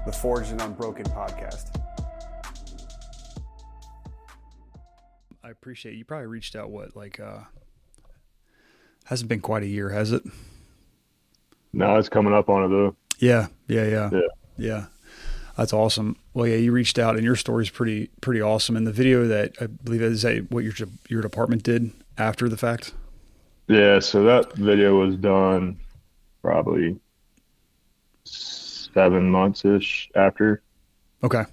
the Forged and Unbroken podcast. I appreciate you probably reached out hasn't been quite a year, has it? No, it's coming up on it though. Yeah. That's awesome. Well, yeah, you reached out and your story's pretty awesome. And the video that I believe is what your department did after the fact? Yeah, so that video was done probably 7 months-ish after. Okay.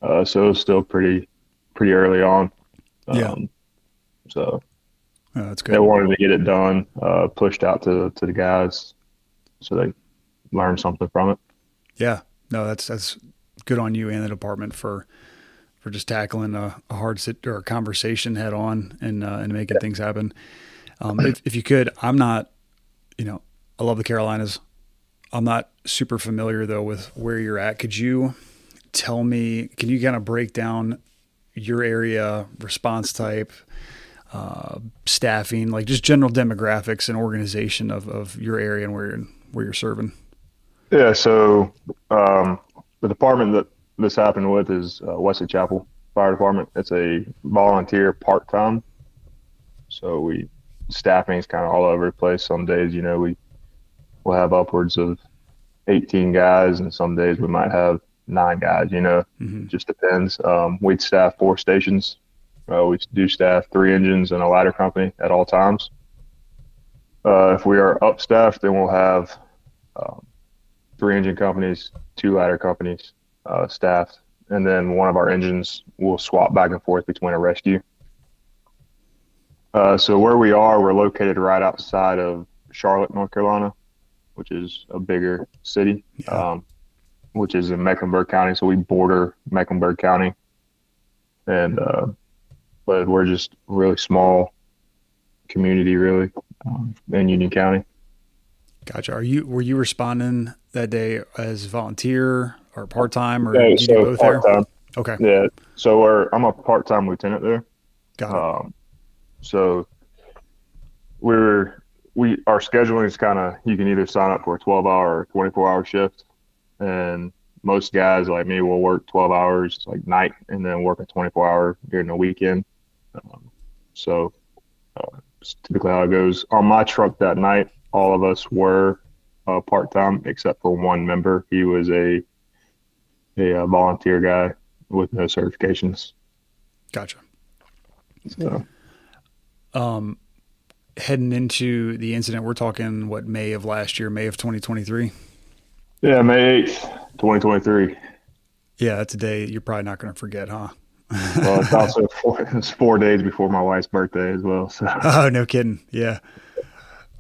So it was still pretty early on. Yeah. So that's good. they wanted to get it done, pushed out to the guys so they learned something from it. Yeah. No, that's good on you and the department for just tackling a hard conversation head on and making things happen. If you could, I'm not, I love the Carolinas. I'm not super familiar though with where you're at. Could you can you kind of break down your area, response type, staffing, like just general demographics and organization of your area and where you're serving? Yeah. So, the department that this happened with is Wesley Chapel Fire Department. It's a volunteer part-time. So staffing is kind of all over the place. Some days, we'll have upwards of 18 guys, and some days we might have 9 guys, Mm-hmm. Just depends. We'd staff 4 stations. We do staff 3 engines and a ladder company at all times. If we are upstaffed, then we'll have 3 engine companies, 2 ladder companies staffed, and then one of our engines will swap back and forth between a rescue. So where we're located right outside of Charlotte, North Carolina, which is a bigger city, which is in Mecklenburg County. So we border Mecklenburg County, and but we're just a really small community, really, in Union County. Gotcha. Were you responding that day as volunteer or part-time, or did you do both part-time there? Okay. Yeah. So I'm a part-time lieutenant there. Got it. So our scheduling is kind of, you can either sign up for a 12-hour or 24-hour shift, and most guys like me will work 12 hours like night and then work a 24-hour during the weekend. It's typically how it goes. On my truck that night, all of us were part-time except for one member. He was a volunteer guy with no certifications. Gotcha. So. Heading into the incident, we're talking May of last year, May of 2023? Yeah, May 8th, 2023. Yeah, that's a day you're probably not going to forget, huh? Well, it's also 4 days before my wife's birthday as well. So. Oh, no kidding. Yeah.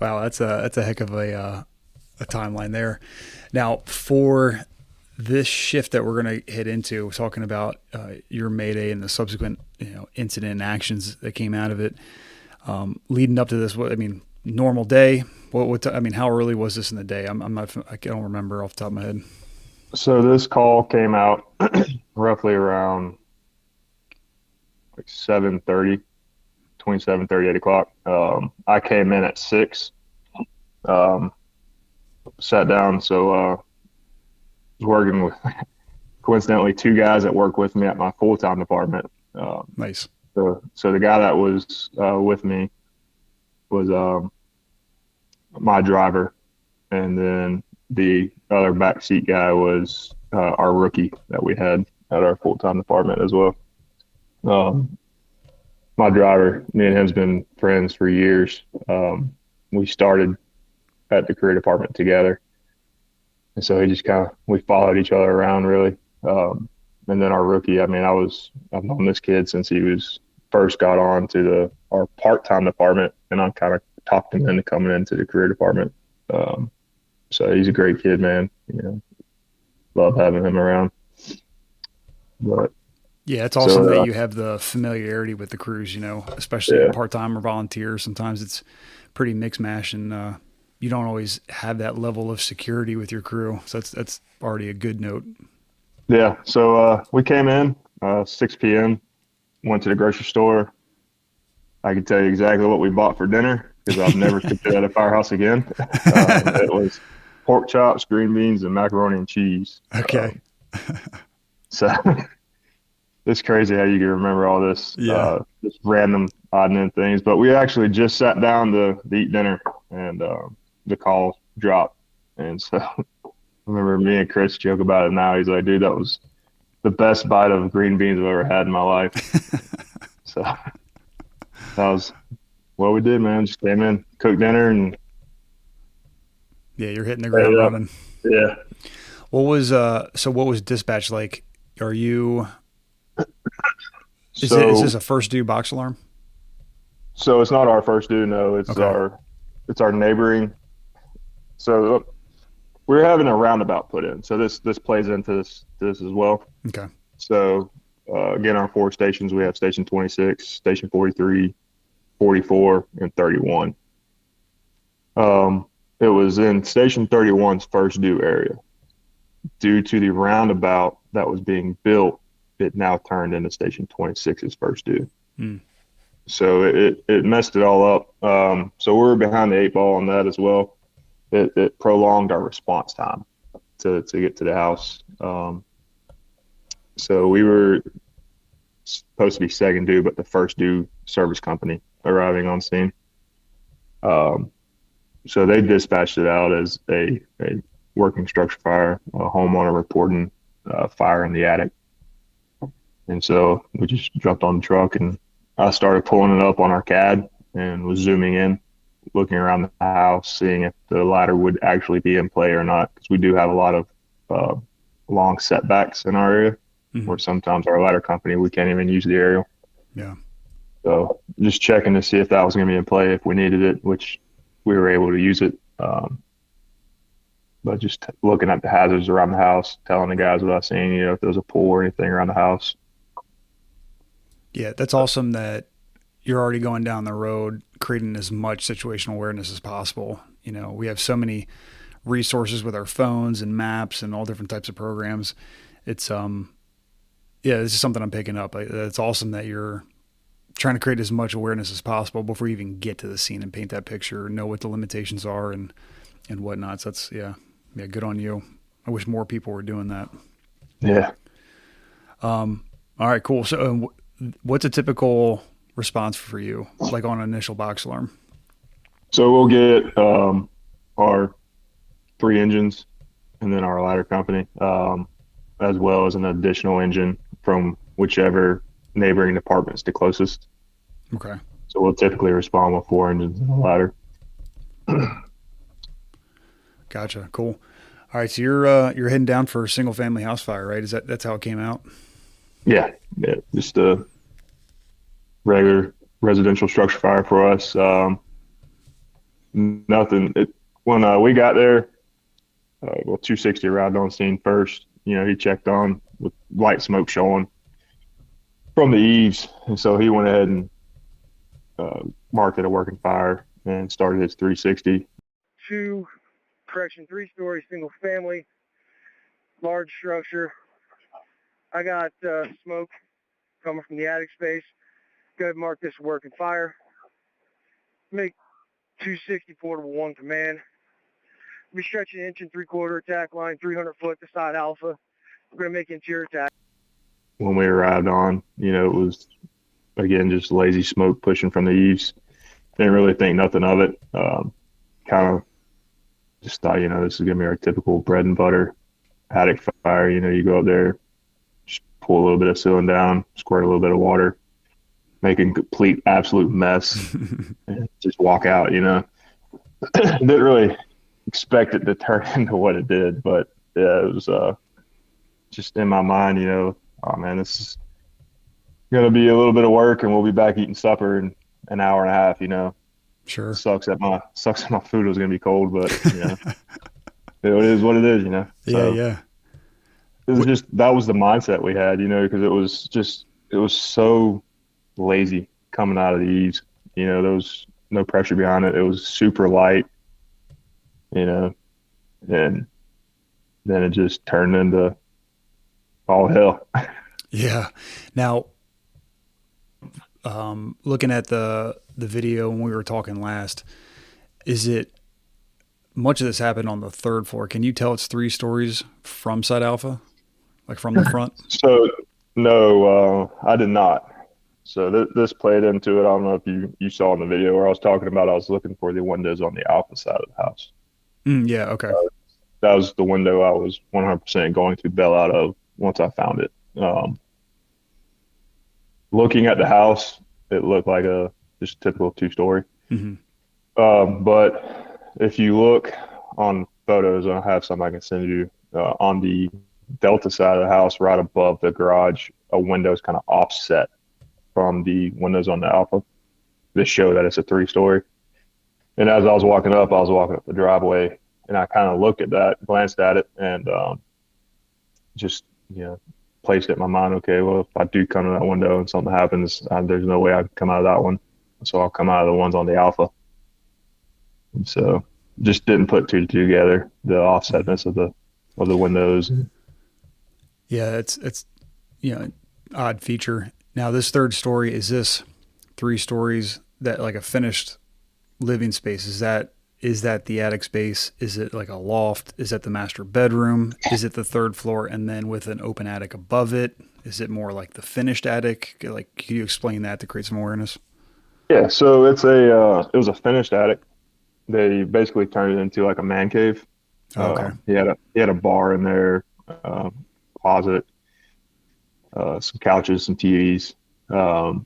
Wow, that's a heck of a timeline there. Now, for this shift that we're going to hit into, talking about your Mayday and the subsequent incident and actions that came out of it, leading up to this, normal day. How early was this in the day? I don't remember off the top of my head. So this call came out roughly around like 7:30, between 7:30 8 o'clock. I came in at 6. Sat down. So I was working with coincidentally 2 guys that work with me at my full-time department. Nice. So the guy that was with me was my driver, and then the other backseat guy was our rookie that we had at our full-time department as well. My driver, me and him's been friends for years. We started at the career department together, and so we followed each other around really. And then our rookie, I've known this kid since he was first got on to our part-time department, and I kind of talked him into coming into the career department. So he's a great kid, man. Love having him around. But yeah, it's awesome that you have the familiarity with the crews, especially part-time or volunteer. Sometimes it's pretty mix mash, and you don't always have that level of security with your crew. So that's already a good note. Yeah. So we came in 6 p.m., went to the grocery store. I can tell you exactly what we bought for dinner because I've never cooked it at a firehouse again. It was pork chops, green beans, and macaroni and cheese. Okay. So it's crazy how you can remember all this, Yeah. just random odd and end things. But we actually just sat down to eat dinner, and the call dropped. And so I remember me and Chris joke about it now. He's like, dude, that was the best bite of green beans I've ever had in my life. So that was what we did, man. Just came in, cooked dinner, and Yeah, you're hitting the ate ground it up. running. Yeah. What was dispatch like? Are you is So this a first due box alarm? so it's not our first due. No, Okay. it's our neighboring. So we're having a roundabout put in. So this plays into this as well. Okay. So again, our 4 stations, we have station 26, station 43, 44, and 31. It was in station 31's first due area. Due to the roundabout that was being built, it now turned into station 26's first due. Mm. So it messed it all up. So we were behind the 8 ball on that as well. It prolonged our response time to get to the house. So we were supposed to be second due, but the first due service company arriving on scene. So they dispatched it out as a working structure fire, a homeowner reporting fire in the attic. And so we just jumped on the truck, and I started pulling it up on our CAD and was zooming in, looking around the house, seeing if the ladder would actually be in play or not, because we do have a lot of long setbacks in our area, where sometimes our ladder company, we can't even use the aerial. Yeah. So just checking to see if that was going to be in play if we needed it, which we were able to use it. But just looking at the hazards around the house, telling the guys what I seen, if there was a pool or anything around the house. Yeah, that's awesome that you're already going down the road creating as much situational awareness as possible. We have so many resources with our phones and maps and all different types of programs. It's this is something I'm picking up. It's awesome that you're trying to create as much awareness as possible before you even get to the scene and paint that picture, know what the limitations are and whatnot. So that's good on you. I wish more people were doing that. Yeah. All right, cool. So what's a typical response for you, like on an initial box alarm? So we'll get our 3 engines and then our ladder company, as well as an additional engine from whichever neighboring department's the closest. Okay. So we'll typically respond with 4 engines and a ladder. Gotcha. Cool. All right. So you're heading down for a single family house fire, right? That's how it came out? Yeah. Just a regular residential structure fire for us. Nothing. When we got there, 260 arrived on scene first. He checked on with light smoke showing from the eaves, and so he went ahead and marked it a working fire and started his 360. 3-story single family, large structure. I got smoke coming from the attic space. Go ahead and mark this a working fire. Make 264 to 1 command. Be stretching 1 3/4 attack line, 300 foot to side alpha. We're going to make interior attack. When we arrived on, it was, again, just lazy smoke pushing from the eaves. Didn't really think nothing of it. Kind of just thought, this is going to be our typical bread and butter attic fire. You go up there, just pull a little bit of ceiling down, squirt a little bit of water, make a complete, absolute mess, and just walk out, Didn't really expect it to turn into what it did, but yeah, it was just in my mind, oh man, this is going to be a little bit of work and we'll be back eating supper in an hour and a half, Sure. Sucks that my food was going to be cold, but it is what it is, So Yeah. it was that was the mindset we had, because it was so lazy coming out of the eaves. There was no pressure behind it. It was super light, and then it just turned into all hell. Yeah. Now, looking at the video when we were talking last, is it much of this happened on the 3rd floor? Can you tell it's 3 stories from side alpha? like from the front? So no, I did not. So this played into it. I don't know if you saw in the video where I was talking about I was looking for the windows on the alpha side of the house. Yeah, okay. That was the window I was 100% going to bail out of once I found it. Looking at the house, it looked like a just typical 2-story. But if you look on photos, I have some I can send you, on the delta side of the house, right above the garage, a window is kind of offset from the windows on the alpha. This show that it's a 3-story. And as I was walking up the driveway, and I kind of looked at that, glanced at it, and just, placed it in my mind, okay, well, if I do come to that window and something happens, there's no way I can come out of that one. So I'll come out of the ones on the alpha. And so just didn't put two together, the offsetness of the windows. Yeah, it's odd feature. Now this third story, is this 3 stories that like a finished living space? Is that the attic space? Is it like a loft? Is that the master bedroom? Is it the 3rd floor and then with an open attic above it? Is it more like the finished attic? Like, can you explain that to create some awareness? Yeah, so it was a finished attic. They basically turned it into like a man cave. Okay. He had a bar in there, closet, some couches, some TVs. The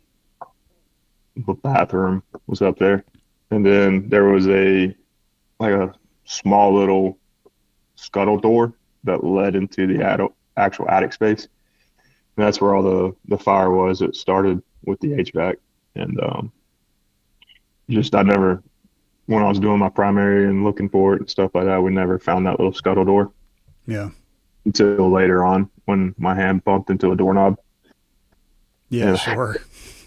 bathroom was up there, and then there was a small little scuttle door that led into the actual attic space. And that's where all the fire was. It started with the HVAC, and I never, when I was doing my primary and looking for it and stuff like that, we never found that little scuttle door. Yeah. Until later on when my hand bumped into a doorknob. Yeah, sure.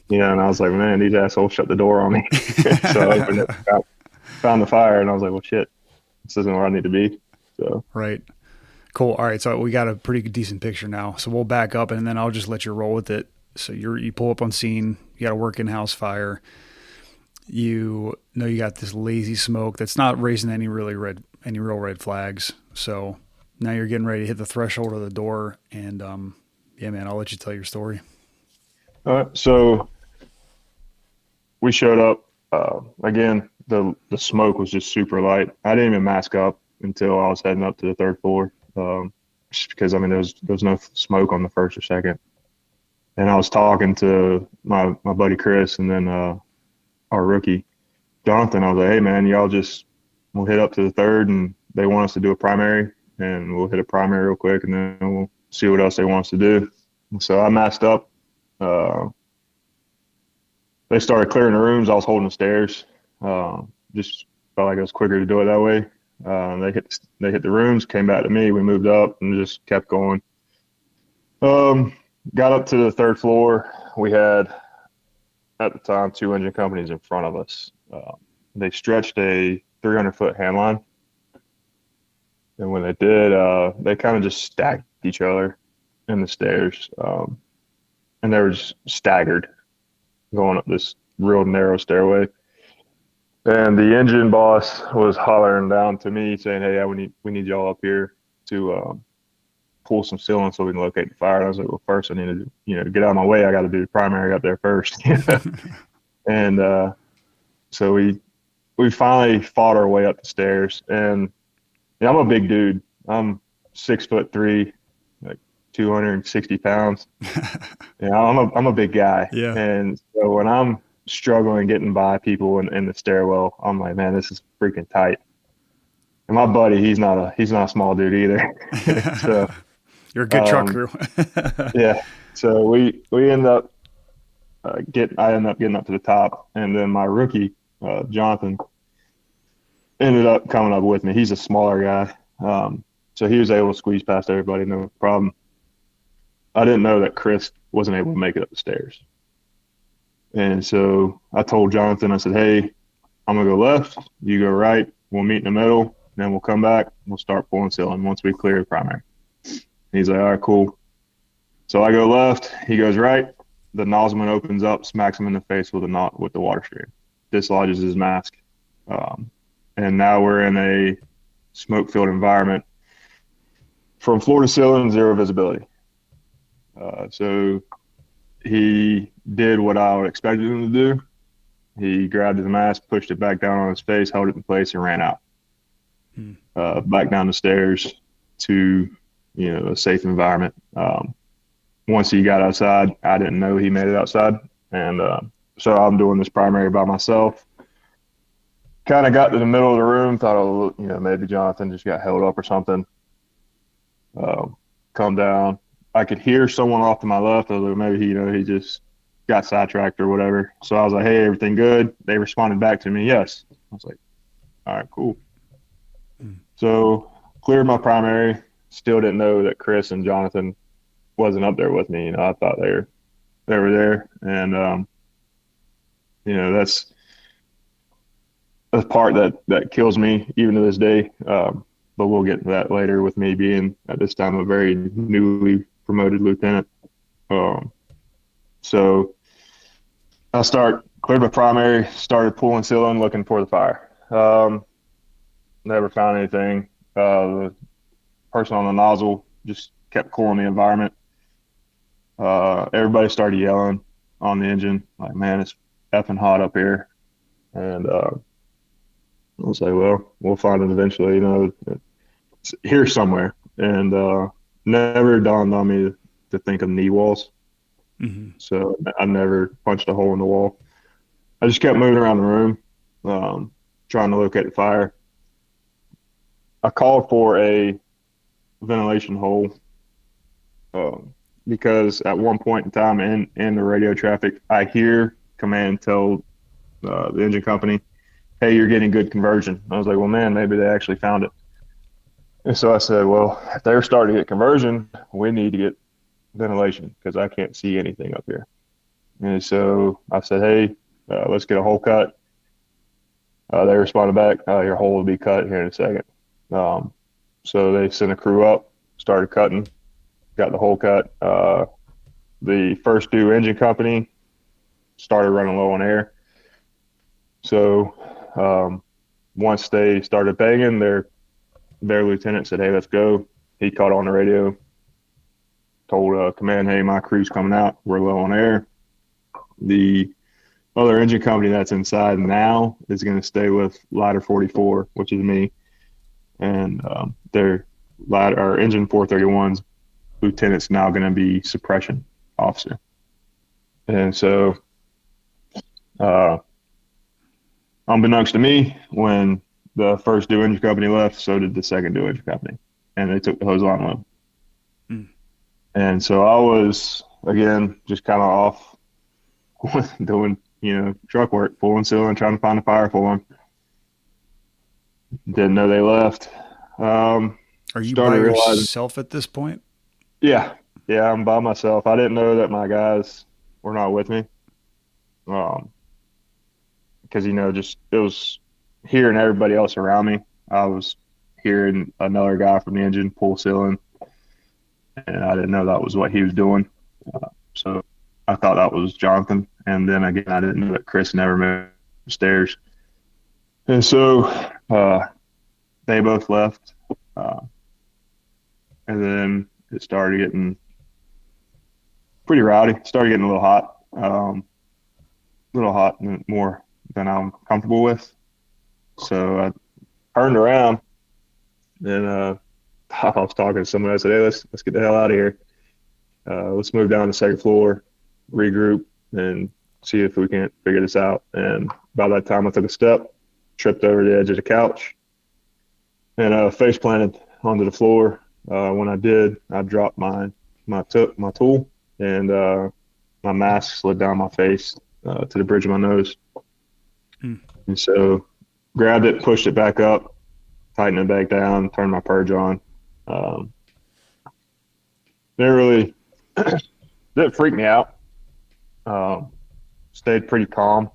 Yeah, and I was like, man, these assholes shut the door on me. So I opened it, found the fire, and I was like, well, shit, this isn't where I need to be. So right. Cool. All right, so we got a pretty decent picture now. So we'll back up, and then I'll just let you roll with it. So you pull up on scene. You got a working house fire. You know you got this lazy smoke that's not raising any real red flags. So now you're getting ready to hit the threshold of the door, and yeah, man, I'll let you tell your story. all right, so we showed up. Again, the smoke was just super light. I didn't even mask up until I was heading up to the 3rd floor, just because there was no smoke on the 1st or 2nd. And I was talking to my buddy Chris, and then our rookie Jonathan. I was like, hey man, we'll hit up to the 3rd, and they want us to do a primary, and we'll hit a primary real quick, and then we'll see what else they want us to do. And so I masked up. They started clearing the rooms. I was holding the stairs. Just felt like it was quicker to do it that way. They hit the rooms, came back to me. We moved up and just kept going. Got up to the 3rd floor. We had, at the time, 2 engine companies in front of us. They stretched a 300-foot hand line. And when they did, they kind of just stacked each other in the stairs. And they were just staggered going up this real narrow stairway. And the engine boss was hollering down to me saying, hey, we need y'all up here to pull some sealant so we can locate the fire. And I was like, well, first I need to, get out of my way. I got to do the primary up there first. And so we finally fought our way up the stairs. And I'm a big dude. I'm 6'3", like 260 pounds. I'm a big guy. Yeah. And so when I'm struggling getting by people in the stairwell, I'm like, man, this is freaking tight. And my buddy, he's not a small dude either. So you're a good truck crew. Yeah. So we end up I ended up getting up to the top, and then my rookie Jonathan ended up coming up with me. He's a smaller guy, so he was able to squeeze past everybody, no problem. I didn't know that Chris wasn't able to make it up the stairs. And so I told Jonathan, I said, hey, I'm going to go left, you go right, we'll meet in the middle, then we'll come back, we'll start pulling sealing once we clear the primary. And he's like, all right, cool. So I go left, he goes right, the nozzleman opens up, smacks him in the face with the water stream, dislodges his mask. And now we're in a smoke-filled environment. From floor to ceiling, zero visibility. So he did what I would expect him to do. He grabbed his mask, pushed it back down on his face, held it in place, and ran out. Back down the stairs to, a safe environment. Once he got outside, I didn't know he made it outside. And so I'm doing this primary by myself. Kind of got to the middle of the room, thought, maybe Jonathan just got held up or something. Come down. I could hear someone off to my left. I was like, maybe he just got sidetracked or whatever. So I was like, hey, everything good? They responded back to me, yes. I was like, all right, cool. So cleared my primary. Still didn't know that Chris and Jonathan wasn't up there with me. I thought they were there. And, that's a part that kills me even to this day. But we'll get to that later with me being at this time a very newly promoted lieutenant. So I cleared my primary, started pulling sealing, looking for the fire. Never found anything. The person on the nozzle just kept cooling the environment. Everybody started yelling on the engine, like, man, it's effing hot up here. And I was like, well, we'll find it eventually, it's here somewhere. And never dawned on me to think of knee walls. So I never punched a hole in the wall. I just kept moving around the room, trying to locate the fire. I called for a ventilation hole because at one point in time in the radio traffic, I hear command tell the engine company, hey, you're getting good conversion. I was like, well, man, maybe they actually found it. And so I said, well, if they're starting to get conversion, we need to get ventilation because I can't see anything up here. And so I said, hey, let's get a hole cut. They responded back, your hole will be cut here in a second. So they sent a crew up, started cutting, got the hole cut. The first due engine company started running low on air. So once they started banging, their lieutenant said, hey, let's go. He caught on the radio, told command, hey, my crew's coming out. We're low on air. The other engine company that's inside now is going to stay with Ladder 44, which is me. And our engine 431's lieutenant's now going to be suppression officer. And so unbeknownst to me, when the first due engine company left, so did the second due engine company. And they took the hose line load. And so I was, again, just kind of off doing, truck work, pulling sealing, trying to find a fire for them. Didn't know they left. Are you by yourself at this point? Yeah, I'm by myself. I didn't know that my guys were not with me. Because, just it was hearing everybody else around me. I was hearing another guy from the engine pull sealing, and I didn't know that was what he was doing. So I thought that was Jonathan. And then again, I didn't know that Chris never moved upstairs. And so they both left. And then it started getting pretty rowdy. It started getting a little hot. More than I'm comfortable with. So I turned around and I was talking to someone. I said, hey, let's get the hell out of here. Let's move down to the second floor, regroup, and see if we can't figure this out. And by that time, I took a step, tripped over the edge of the couch, and face planted onto the floor. When I did, I dropped my tool, and my mask slid down my face to the bridge of my nose. And so grabbed it, pushed it back up, tightened it back down, turned my purge on. Didn't freak me out. Stayed pretty calm.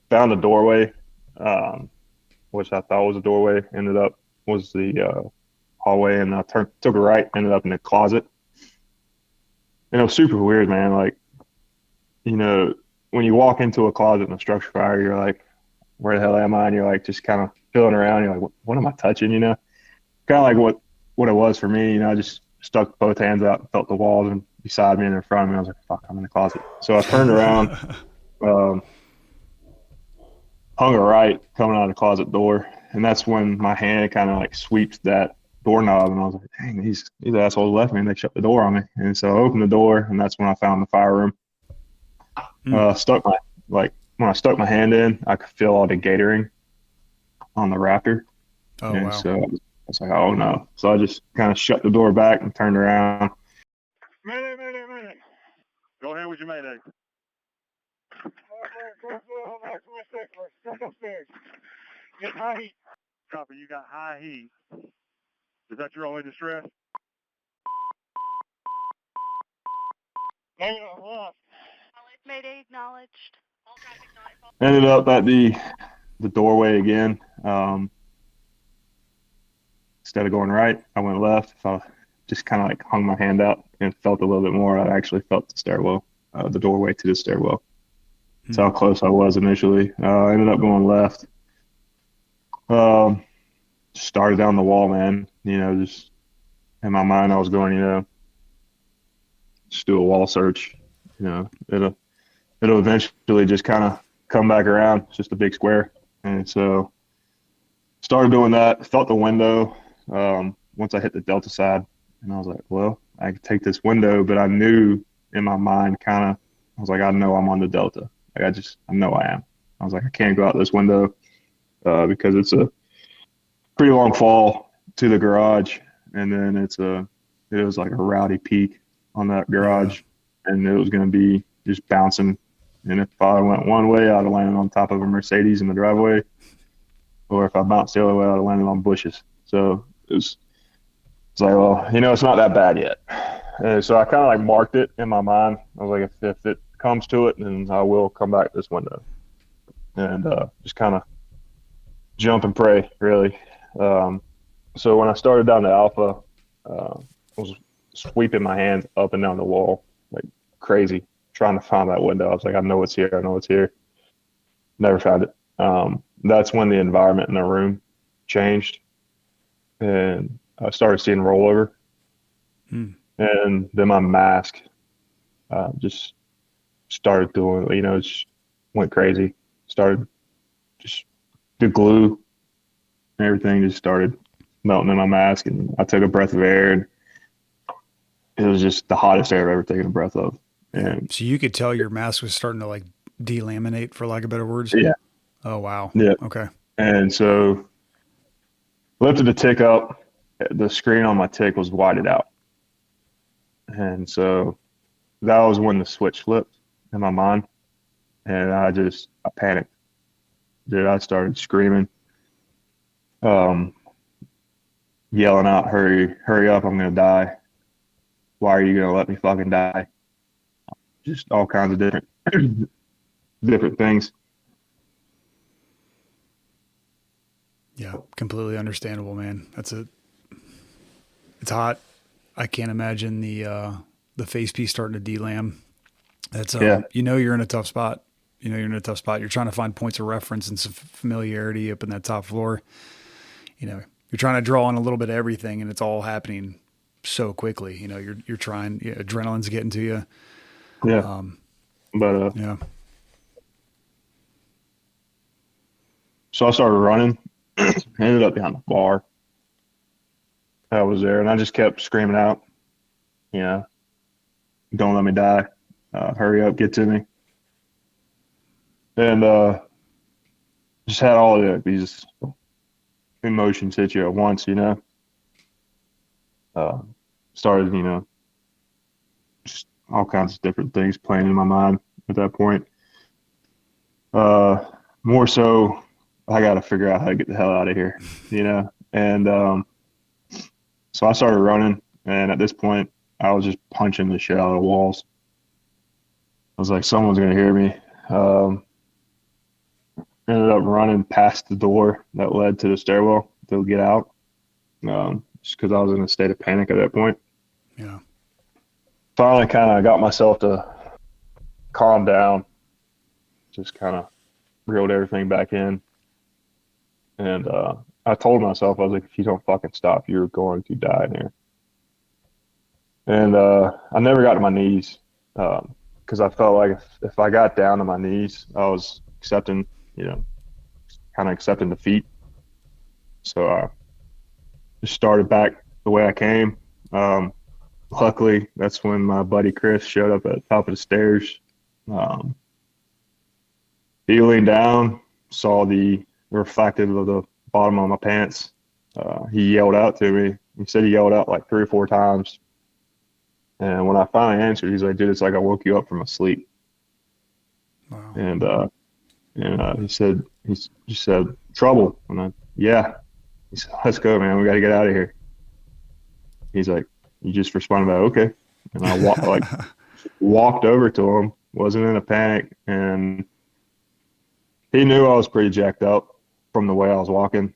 Found a doorway, which I thought was a doorway, was the hallway, and I took a right, ended up in a closet. And it was super weird, man. Like, when you walk into a closet in a structure fire, you're like, where the hell am I? And you're like, just kind of feeling around. You're like, what am I touching? Kind of like what it was for me. I just stuck both hands out and felt the walls and beside me and in front of me. I was like, fuck, I'm in the closet. So I turned around, hung a right coming out of the closet door. And that's when my hand kind of like sweeps that doorknob. And I was like, dang, these assholes left me and they shut the door on me. And so I opened the door, and that's when I found the fire room. When I stuck my hand in, I could feel all the gatoring on the rafter. Oh, and wow. so I was like, oh no. So I just kind of shut the door back and turned around. Mayday. Go ahead with your mayday. Get high heat. Copy, you got high heat. Is that your only distress? Mayday acknowledged. Ended up at the doorway again. Instead of going right, I went left. I just kind of like hung my hand out and felt a little bit more. I actually felt the stairwell, the doorway to the stairwell. That's how close I was initially. Ended up going left. Started down the wall, man. Just in my mind, I was going, just do a wall search. It'll eventually just kind of come back around. It's just a big square. And so started doing that. Felt the window once I hit the Delta side. And I was like, well, I could take this window, but I knew in my mind I was like, I know I'm on the Delta. Like I know I am. I was like, I can't go out this window because it's a pretty long fall to the garage. And then it was like a rowdy peak on that garage. And it was going to be just bouncing. And if I went one way, I'd have landed on top of a Mercedes in the driveway. Or if I bounced the other way, I'd have landed on bushes. So it's like, well, it's not that bad yet. And so I kind of like marked it in my mind. I was like, if it comes to it, then I will come back this window. And just kind of jump and pray, really. So when I started down to Alpha, I was sweeping my hands up and down the wall like crazy, trying to find that window. I was like, I know it's here. Never found it. That's when the environment in the room changed, and I started seeing rollover. And then my mask just started doing, just went crazy. Started just the glue and everything just started melting in my mask, and I took a breath of air, and it was just the hottest air I've ever taken a breath of. And so you could tell your mask was starting to like delaminate, for lack of better words. Yeah. Oh, wow. Yeah. Okay. And so lifted the tick up. The screen on my tick was whited out. And so that was when the switch flipped in my mind. And I panicked. Dude, I started screaming, yelling out, hurry up, I'm going to die. Why are you going to let me fucking die? Just all kinds of different things. Yeah, completely understandable, man. It's hot. I can't imagine the face piece starting to delam. That's you're in a tough spot. You're in a tough spot. You're trying to find points of reference and some familiarity up in that top floor. You're trying to draw on a little bit of everything, and it's all happening so quickly. You're trying. Adrenaline's getting to you. Yeah. Yeah. So I started running. Ended up behind the bar. I was there, and I just kept screaming out, don't let me die. Hurry up, get to me. And just had all of these emotions hit you at once, Started, just all kinds of different things playing in my mind at that point. More so, I got to figure out how to get the hell out of here, And so I started running, and at this point, I was just punching the shit out of the walls. I was like, someone's going to hear me. Ended up running past the door that led to the stairwell to get out, just because I was in a state of panic at that point. Yeah. Finally kind of got myself to calm down, just kind of reeled everything back in. And I told myself, I was like, if you don't fucking stop, you're going to die in here. And I never got to my knees because I felt like if I got down to my knees, I was accepting, kind of accepting defeat. So I just started back the way I came. Luckily, that's when my buddy Chris showed up at the top of the stairs. He leaned down, saw the reflective of the bottom of my pants. He yelled out to me. He said he yelled out like 3 or 4 times. And when I finally answered, he's like, dude, it's like I woke you up from a sleep. Wow. And he just said, trouble. And yeah. He said, let's go, man. We got to get out of here. He's like, you just responded by, okay. And I walked over to him, wasn't in a panic. And he knew I was pretty jacked up from the way I was walking.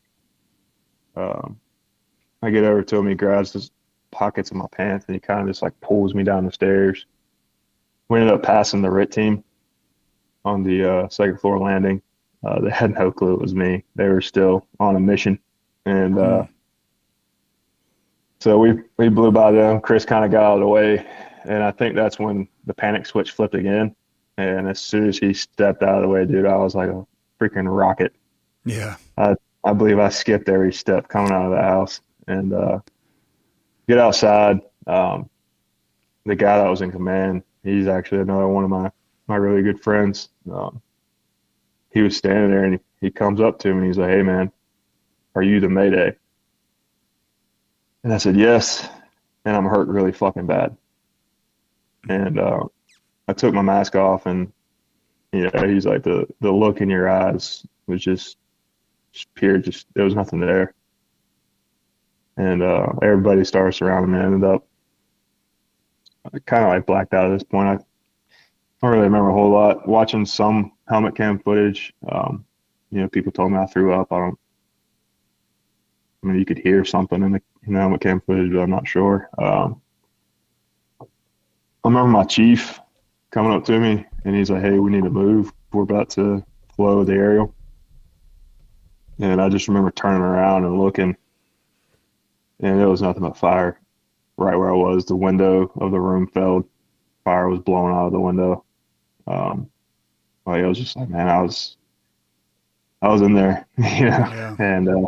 I get over to him, he grabs his pockets of my pants, and he kind of just like pulls me down the stairs. We ended up passing the RIT team on the second floor landing. They had no clue it was me. They were still on a mission. And so we blew by them. Chris kind of got out of the way. And I think that's when the panic switch flipped again. And as soon as he stepped out of the way, dude, I was like a freaking rocket. Yeah. I believe I skipped every step coming out of the house. And get outside. The guy that was in command, he's actually another one of my really good friends. He was standing there, and he comes up to me, and he's like, hey, man, are you the Mayday? And I said, yes, and I'm hurt really fucking bad. And I took my mask off, and he's like, the look in your eyes was just pure, there was nothing there. And everybody started surrounding me. I ended up kind of like blacked out at this point. I don't really remember a whole lot. Watching some helmet cam footage, people told me I threw up. I mean, you could hear something in the helmet cam footage, but I'm not sure. I remember my chief coming up to me, and he's like, hey, we need to move. We're about to flow the aerial. And I just remember turning around and looking, and there was nothing but fire right where I was. The window of the room fell. Fire was blowing out of the window. I was just like, man, I was in there, Yeah. And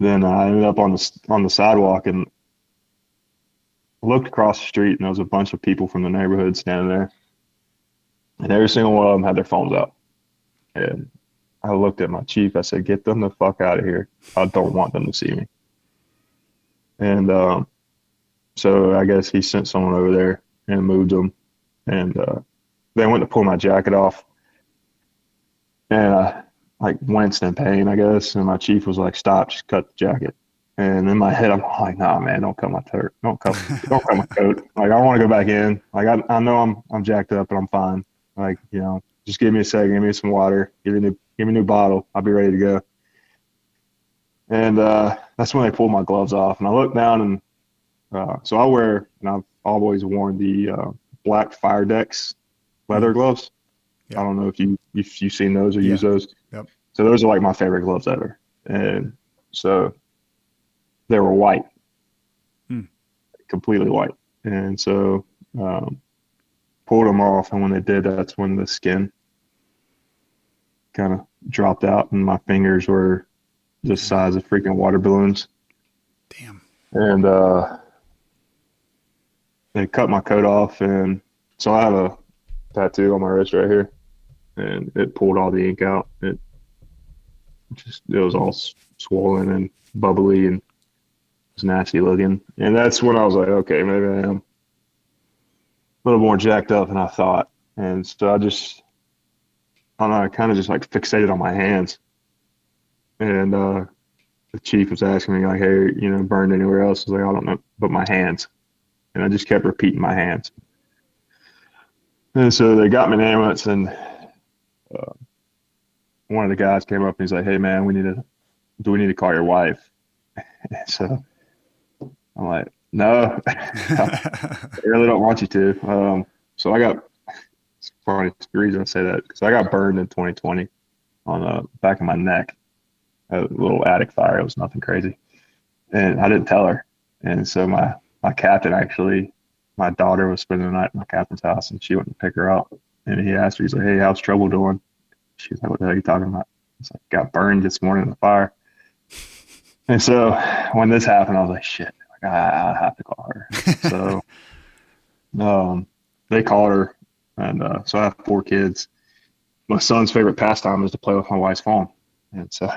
then I ended up on the sidewalk and looked across the street, and there was a bunch of people from the neighborhood standing there, and every single one of them had their phones out. And I looked at my chief. I said, get them the fuck out of here. I don't want them to see me. And so I guess he sent someone over there and moved them. And they went to pull my jacket off. And I winced in pain, I guess. And my chief was like, stop, just cut the jacket. And in my head, I'm like, nah, man, don't cut my coat. Don't cut my coat. Like, I want to go back in. Like, I know I'm jacked up, but I'm fine. Like, just give me a second, give me some water, give me a new bottle. I'll be ready to go. And that's when they pulled my gloves off. And I looked down, and so I've always worn the black Fire Dex leather gloves. Yep. I don't know if you've seen those or use those. Yep. So those are like my favorite gloves ever. And so they were white, completely white. And so pulled them off, and when they did, that's when the skin kind of dropped out, and my fingers were the size of freaking water balloons. Damn. And they cut my coat off, and so I have a tattoo on my wrist right here, and it pulled all the ink out. It was all swollen and bubbly, and it was nasty looking. And that's when I was like, okay, maybe I am a little more jacked up than I thought. And so I kind of just like fixated on my hands. And the chief was asking me like, hey, burned anywhere else? I was like, I don't know, but my hands. And I just kept repeating my hands. And so they got me in the ambulance, and one of the guys came up and he's like, hey man, do we need to call your wife? So I'm like, no, I really don't want you to. So it's funny, the reason I say that, because I got burned in 2020 on the back of my neck, a little attic fire. It was nothing crazy. And I didn't tell her. And so my my captain actually, my daughter was spending the night at my captain's house, and she went to pick her up. And he asked her, he's like, "Hey, how's Trouble doing?" She's like, "What the hell are you talking about?" It's like, "Got burned this morning in the fire." And so when this happened, I was like, shit, like, I have to call her. So they called her, and so I have 4 kids. My son's favorite pastime is to play with my wife's phone, and so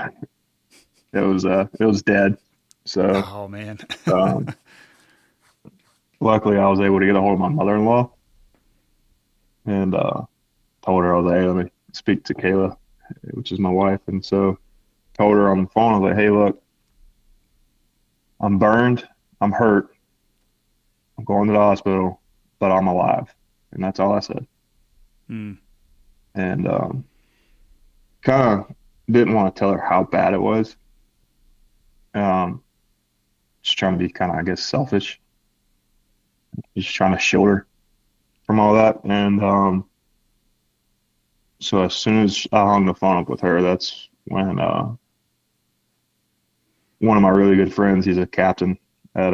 it was dead. So Oh man. luckily, I was able to get a hold of my mother-in-law, and told her, I was like, "Hey, let me speak to Kayla," which is my wife. And so told her on the phone, I was like, "Hey, look, I'm burned, I'm hurt, I'm going to the hospital, but I'm alive." And that's all I said. Mm. And kind of didn't want to tell her how bad it was. Just trying to be kind of, I guess, selfish. Just trying to shield her from all that. And so as soon as I hung the phone up with her, that's when one of my really good friends, he's a captain at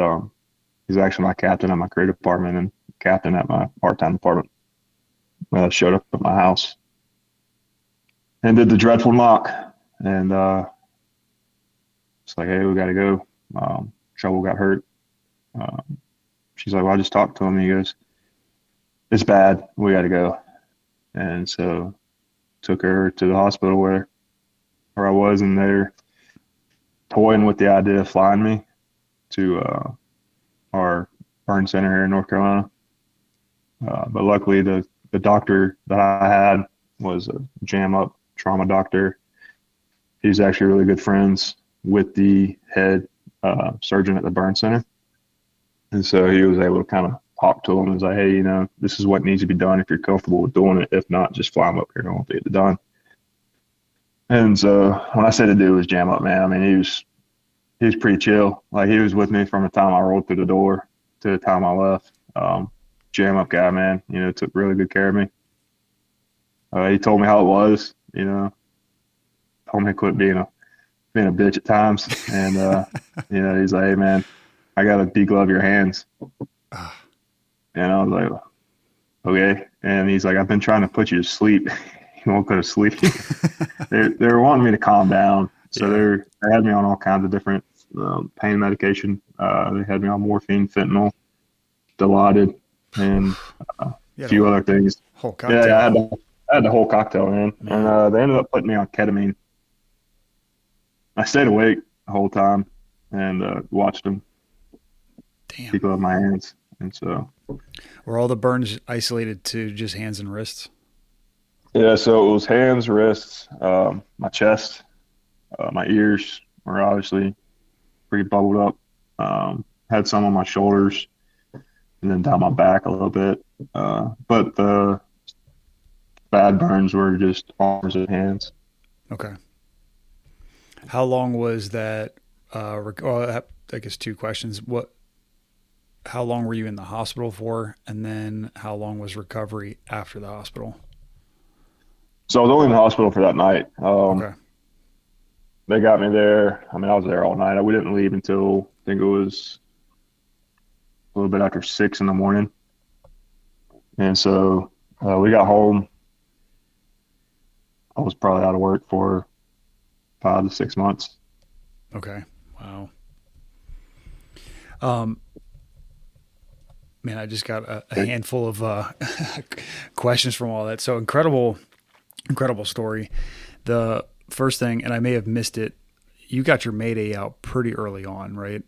he's actually my captain at my creative department and captain at my part-time department, showed up at my house and did the dreadful knock. And it's like, "Hey, we got to go. Trouble got hurt." She's like, "Well, I just talked to him." He goes, "It's bad. We got to go." And so took her to the hospital where I was, and they're toying with the idea of flying me to our burn center here in North Carolina. But luckily, the doctor that I had was a jam-up trauma doctor. He's actually really good friends with the head surgeon at the burn center. And so he was able to kind of talk to him and say, "Hey, this is what needs to be done if you're comfortable with doing it. If not, just fly him up here and we'll get it done." And so when I say the dude was jam up, man, I mean, he was pretty chill. Like, he was with me from the time I rolled through the door to the time I left. Jam up guy, man, took really good care of me. He told me how it was, told me to quit being a bitch at times. And, he's like, "Hey, man, I got to deglove your hands." And I was like, "Okay." And he's like, "I've been trying to put you to sleep. You won't go to sleep." They're wanting me to calm down. So they had me on all kinds of different pain medication. They had me on morphine, fentanyl, Dilaudid, and a few other things. Whole cocktail. Yeah, I had the whole cocktail, man. And they ended up putting me on ketamine. I stayed awake the whole time and watched them. Damn. Deglove my hands. And so. Were all the burns isolated to just hands and wrists? Yeah, so it was hands, wrists, my chest, my ears were obviously pretty bubbled up. Had some on my shoulders and then down my back a little bit. But the bad burns were just arms and hands. Okay. How long was that? I guess 2 questions. How long were you in the hospital for? And then how long was recovery after the hospital? So I was only in the hospital for that night. Okay. They got me there. I mean, I was there all night. We didn't leave until I think it was a little bit after 6 in the morning. And so we got home. I was probably out of work for 5 to 6 months. Okay. Wow. Man, I just got a handful of questions from all that. So incredible story. The first thing, and I may have missed it, you got your Mayday out pretty early on, right?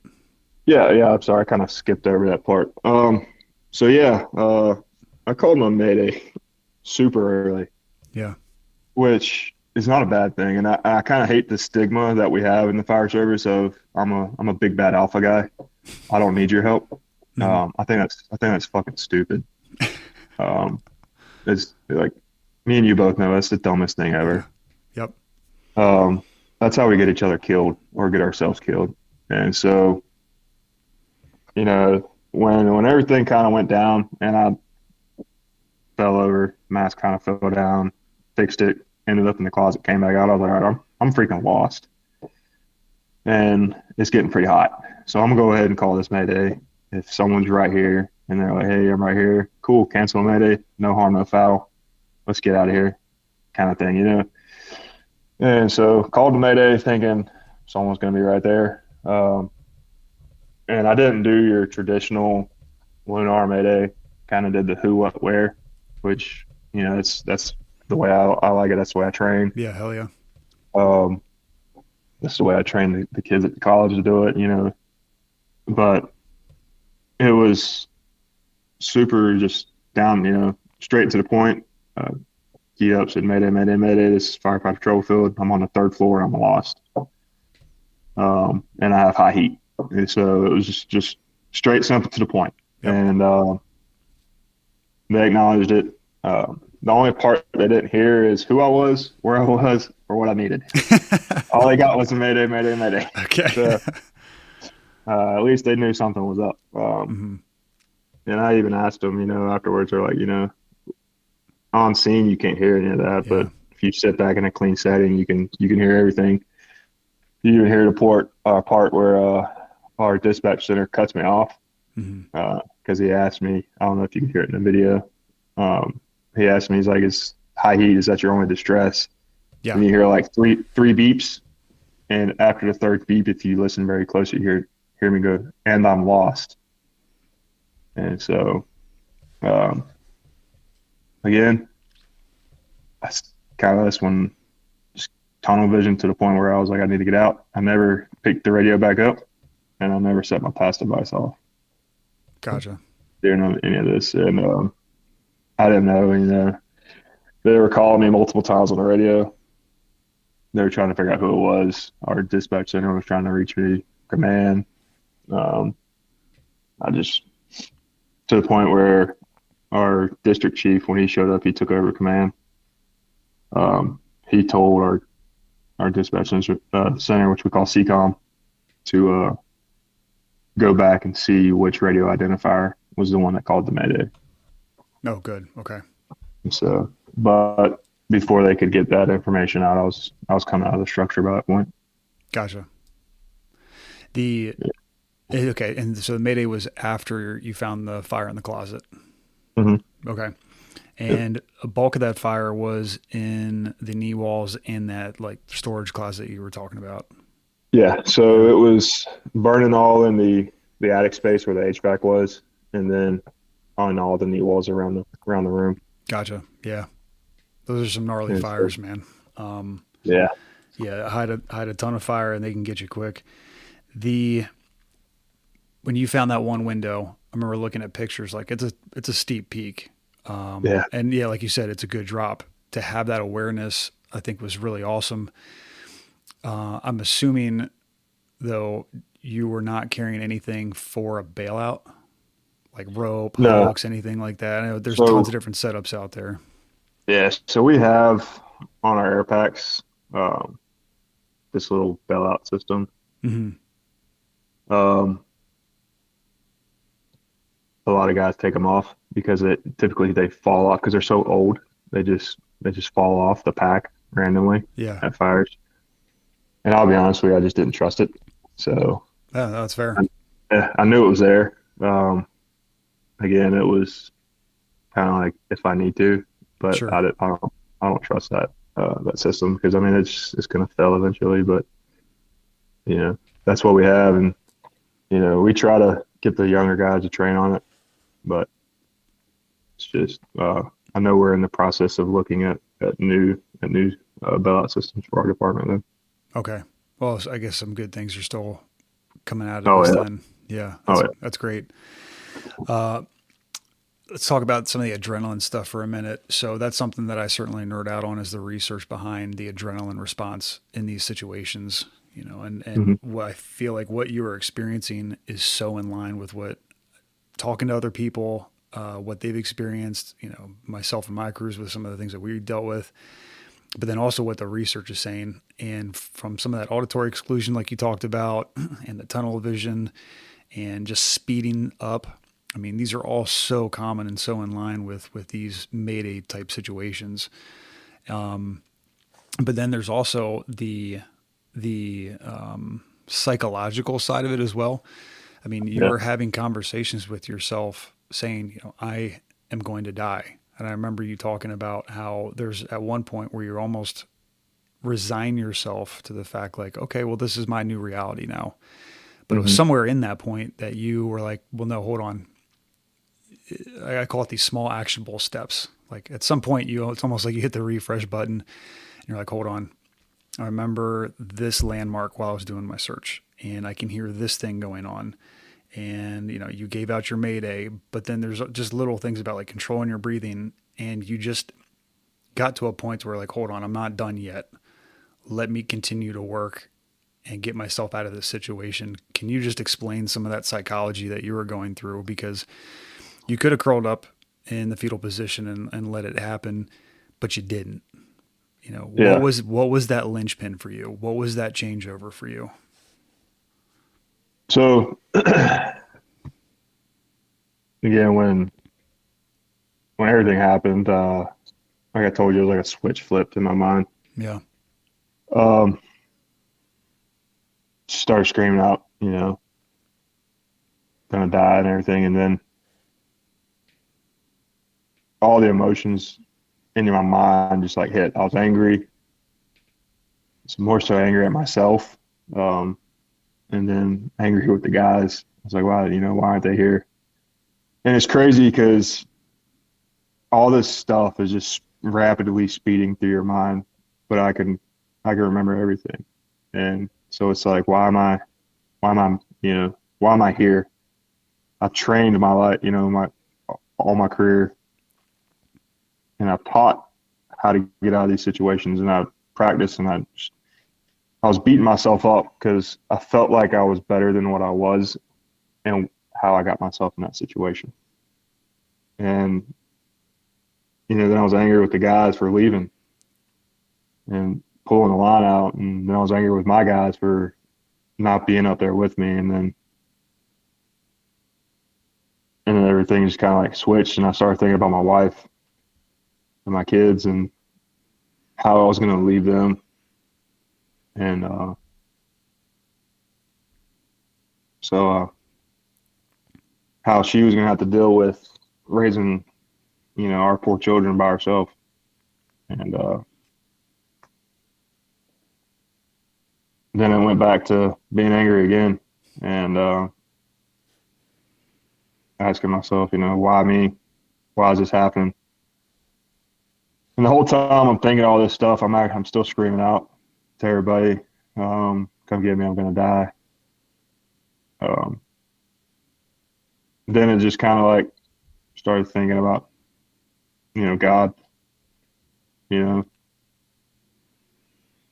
Yeah. I'm sorry. I kind of skipped over that part. I called my Mayday super early. Yeah. Which is not a bad thing. And I kind of hate the stigma that we have in the fire service of I'm a big bad alpha guy. I don't need your help. I think that's fucking stupid. It's like, me and you both know that's the dumbest thing ever. Yep. That's how we get each other killed or get ourselves killed. And so, when everything kind of went down and I fell over, mask kind of fell down, fixed it, ended up in the closet, came back out, I was like, all right, I'm freaking lost. And it's getting pretty hot. So I'm gonna go ahead and call this Mayday. if someone's right here and they're like, hey, I'm right here, cool, cancel Mayday, no harm, no foul, let's get out of here, kind of thing, you know. And so called the Mayday thinking someone's going to be right there. And I didn't do your traditional lunar Mayday, kind of did the who, what, where, which, you know, that's the way I like it. That's the way I train. Yeah, hell yeah. That's the way I train the kids at the college to do it, you know. But it was super just down, you know, straight to the point. Keyed up, said Mayday, Mayday, Mayday. This is Firefighter Troublefield. I'm on the 3rd floor. I'm lost. And I have high heat. And so it was just straight, simple, to the point. Yep. And they acknowledged it. The only part they didn't hear is who I was, where I was, or what I needed. All they got was a Mayday, Mayday, Mayday. Okay. So, at least they knew something was up. And I even asked them, you know, afterwards, they're like, you know, on scene you can't hear any of that, but if you sit back in a clean setting, you can hear everything. You even hear the part where our dispatch center cuts me off because he asked me, I don't know if you can hear it in the video. He asked me, he's like, is high heat, is that your only distress? Yeah. And you hear like three beeps, and after the 3rd beep, if you listen very close, you hear me go, and I'm lost. And so again, that's kind of this one, just tunnel vision to the point where I was like, I need to get out. I never picked the radio back up, and I never set my pass device off. Gotcha. During any of this, and I didn't know, you know, they were calling me multiple times on the radio. They were trying to figure out who it was. Our dispatch center was trying to reach me, command. I just, to the point where our district chief, when he showed up, he took over command. He told our dispatch center, which we call CCOM, to go back and see which radio identifier was the one that called the Mayday. Oh, good. Okay. So, but before they could get that information out, I was coming out of the structure by that point. Gotcha. Okay, and so the Mayday was after you found the fire in the closet. Mm-hmm. Okay. And a bulk of that fire was in the knee walls in that like storage closet you were talking about. Yeah. So it was burning all in the attic space where the HVAC was, and then on all the knee walls around the room. Gotcha. Yeah. Those are some gnarly fires, man. Yeah. Yeah. Hide a ton of fire and they can get you quick. When you found that one window, I remember looking at pictures, like it's a steep peak. And yeah, like you said, it's a good drop. To have that awareness, I think was really awesome. I'm assuming though, you were not carrying anything for a bailout, like rope, hooks, anything like that. I know there's tons of different setups out there. Yeah. So we have on our air packs, this little bailout system. Mm-hmm. A lot of guys take them off because typically they fall off because they're so old. They just fall off the pack randomly at fires. And I'll be honest with you, I just didn't trust it. So yeah, that's fair. I knew it was there. Again, it was kind of like if I need to, but sure. I don't trust that system because I mean it's going to fail eventually. But you know that's what we have, and you know we try to get the younger guys to train on it, but it's just I know we're in the process of looking at new bailout systems for our department then. Okay. Well, I guess some good things are still coming out of this then. Yeah. That's great. Let's talk about some of the adrenaline stuff for a minute. So that's something that I certainly nerd out on is the research behind the adrenaline response in these situations, you know, and mm-hmm. what I feel like what you are experiencing is so in line with what talking to other people, what they've experienced, you know, myself and my crews with some of the things that we dealt with, but then also what the research is saying. And from some of that auditory exclusion, like you talked about, and the tunnel vision and just speeding up. I mean, these are all so common and so in line with these Mayday type situations. But then there's also the psychological side of it as well. I mean, you were having conversations with yourself saying, you know, I am going to die. And I remember you talking about how there's at one point where you're almost resign yourself to the fact like, okay, well, this is my new reality now. But it was somewhere in that point that you were like, well, no, hold on. I call it these small actionable steps. Like at some point it's almost like you hit the refresh button and you're like, hold on. I remember this landmark while I was doing my search and I can hear this thing going on. And, you know, you gave out your Mayday, but then there's just little things about like controlling your breathing. And you just got to a point where like, hold on, I'm not done yet. Let me continue to work and get myself out of this situation. Can you just explain some of that psychology that you were going through? Because you could have curled up in the fetal position and let it happen, but you didn't. You know, what was that linchpin for you? What was that changeover for you? So again, when everything happened, like I told you, it was like a switch flipped in my mind. Yeah. Started screaming out, you know, gonna die and everything. And then all the emotions into my mind just like hit. I was angry. It's more so angry at myself. And then angry with the guys. I was like, wow, you know, why aren't they here? And it's crazy because all this stuff is just rapidly speeding through your mind, but I can remember everything. And so it's like, why am I here? I trained my life, you know, all my career, and I've taught how to get out of these situations, and I practiced, and I was beating myself up because I felt like I was better than what I was and how I got myself in that situation. And, you know, then I was angry with the guys for leaving and pulling the line out. And then I was angry with my guys for not being up there with me. And then everything just kind of like switched, and I started thinking about my wife and my kids and how I was going to leave them. And so how she was going to have to deal with raising, you know, our poor children by herself. And then I went back to being angry again and asking myself, you know, why me? Why is this happening? And the whole time I'm thinking all this stuff, I'm still screaming out to everybody, come get me, I'm going to die. Then it just kind of like started thinking about, you know, God, you know,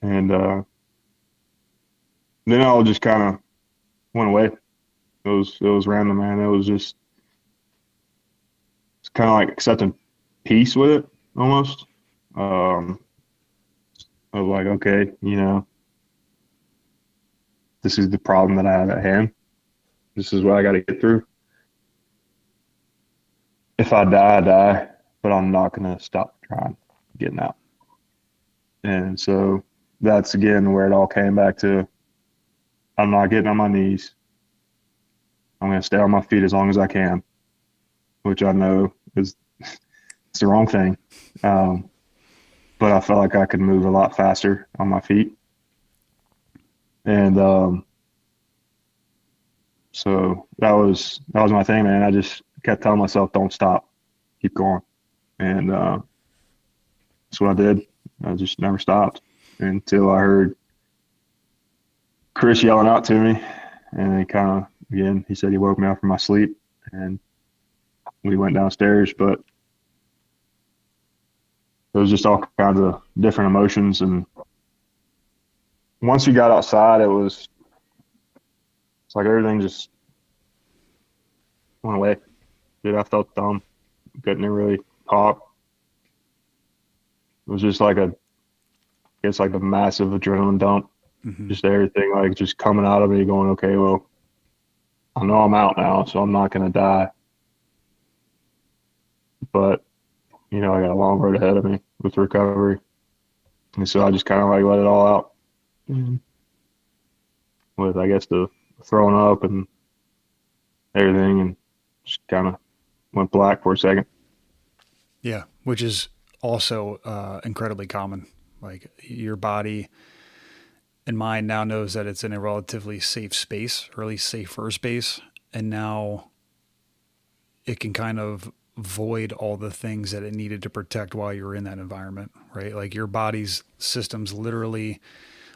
and then it all just kind of went away. It was random, man. It was just, it's kind of like accepting peace with it almost. Of like, okay, you know, this is the problem that I have at hand. This is what I got to get through. If I die, I die, but I'm not going to stop trying getting out. And so that's again where it all came back to. I'm not getting on my knees. I'm going to stay on my feet as long as I can, which I know is it's the wrong thing. But I felt like I could move a lot faster on my feet. And so that was my thing, man. I just kept telling myself, don't stop, keep going. And that's what I did. I just never stopped until I heard Chris yelling out to me. And he kind of, again, he said he woke me up from my sleep, and we went downstairs. But it was just all kinds of different emotions. And once we got outside, it's like everything just went away. Dude, I felt dumb. Couldn't really talk. It was just like a massive adrenaline dump. Mm-hmm. Just everything like just coming out of me going, okay, well, I know I'm out now, so I'm not going to die. But, you know, I got a long road ahead of me with recovery. And so I just kind of like let it all out. Mm-hmm. With, I guess, the throwing up and everything and just kind of went black for a second. Yeah, which is also incredibly common. Like your body and mind now knows that it's in a relatively safe space, or at least safer space, and now it can kind of void all the things that it needed to protect while you were in that environment, right? Like your body's systems literally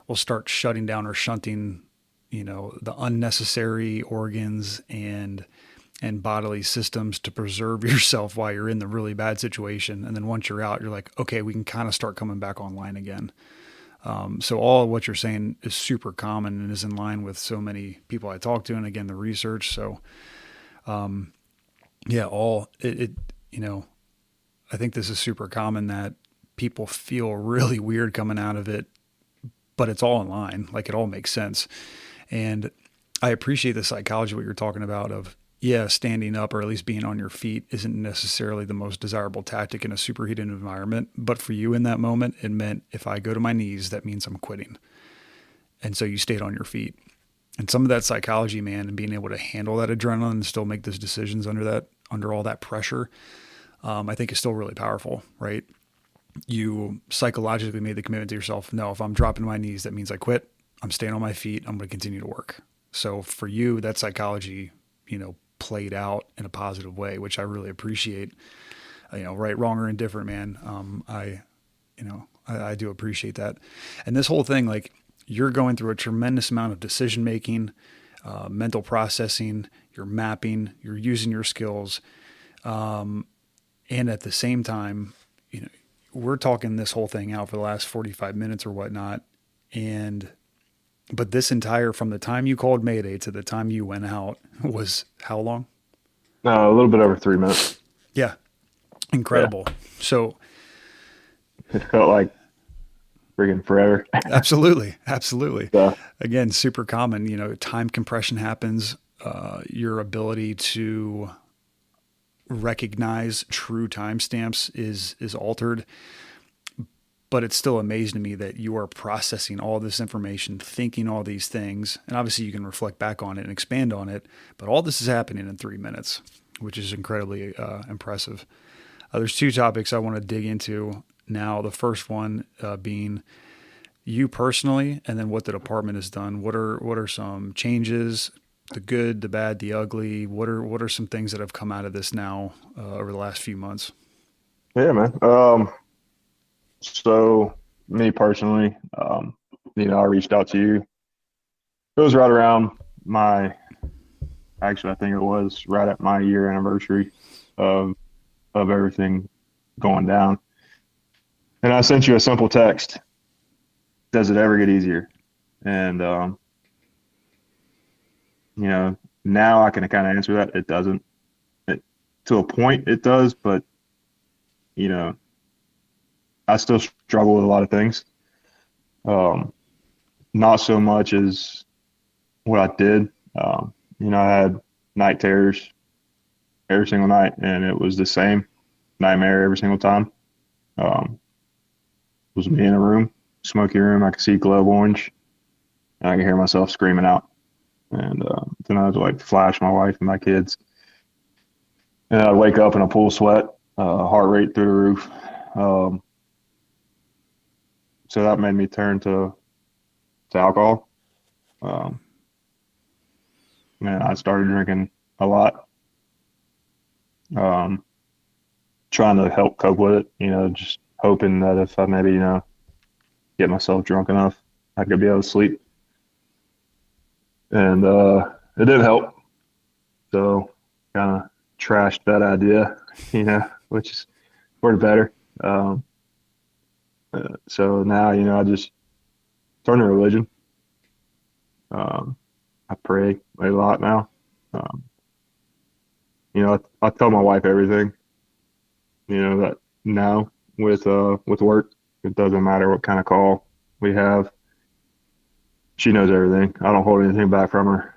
will start shutting down or shunting, the unnecessary organs and bodily systems to preserve yourself while you're in the really bad situation. And then once you're out, you're like, okay, we can kind of start coming back online again. So all of what you're saying is super common and is in line with so many people I talk to. And again, the research. So, I think this is super common that people feel really weird coming out of it, but it's all in line. Like it all makes sense. And I appreciate the psychology, what you're talking about of, standing up or at least being on your feet isn't necessarily the most desirable tactic in a superheated environment. But for you in that moment, it meant if I go to my knees, that means I'm quitting. And so you stayed on your feet. And some of that psychology, man, and being able to handle that adrenaline and still make those decisions under all that pressure, I think is still really powerful, right? You psychologically made the commitment to yourself. No, if I'm dropping to my knees, that means I quit. I'm staying on my feet. I'm going to continue to work. So for you, that psychology, played out in a positive way, which I really appreciate. Right, wrong, or indifferent, man. I do appreciate that. And this whole thing, like you're going through a tremendous amount of decision making, mental processing, you're mapping, you're using your skills. And at the same time, we're talking this whole thing out for the last 45 minutes or whatnot. But this entire, from the time you called Mayday to the time you went out was how long? A little bit over 3 minutes. Yeah. Incredible. Yeah. So it felt like friggin' forever. Absolutely. Absolutely. Yeah. Again, super common, time compression happens. Your ability to recognize true timestamps is altered. But it's still amazing to me that you are processing all this information, thinking all these things. And obviously you can reflect back on it and expand on it. But all this is happening in 3 minutes, which is incredibly impressive. There's two topics I want to dig into now. The first one being you personally, and then what the department has done. What are some changes, the good, the bad, the ugly? What are some things that have come out of this now over the last few months? Yeah, man. So me personally, I reached out to you. It was right around I think it was right at my year anniversary of everything going down. And I sent you a simple text. Does it ever get easier? And, now I can kind of answer that. It doesn't. To a point it does, but, I still struggle with a lot of things. Not so much as what I did. I had night terrors every single night, and it was the same nightmare every single time. It was me in a room, smoky room. I could see glow orange, and I could hear myself screaming out. And then I would flash my wife and my kids, and I'd wake up in a pool of sweat, heart rate through the roof. So that made me turn to alcohol. And I started drinking a lot, trying to help cope with it, just hoping that if I maybe, get myself drunk enough, I could be able to sleep. And it didn't help. So kind of trashed that idea, which is for the better. So now, I just turn to religion. I pray a lot now. I tell my wife everything, that now with work, it doesn't matter what kind of call we have. She knows everything. I don't hold anything back from her.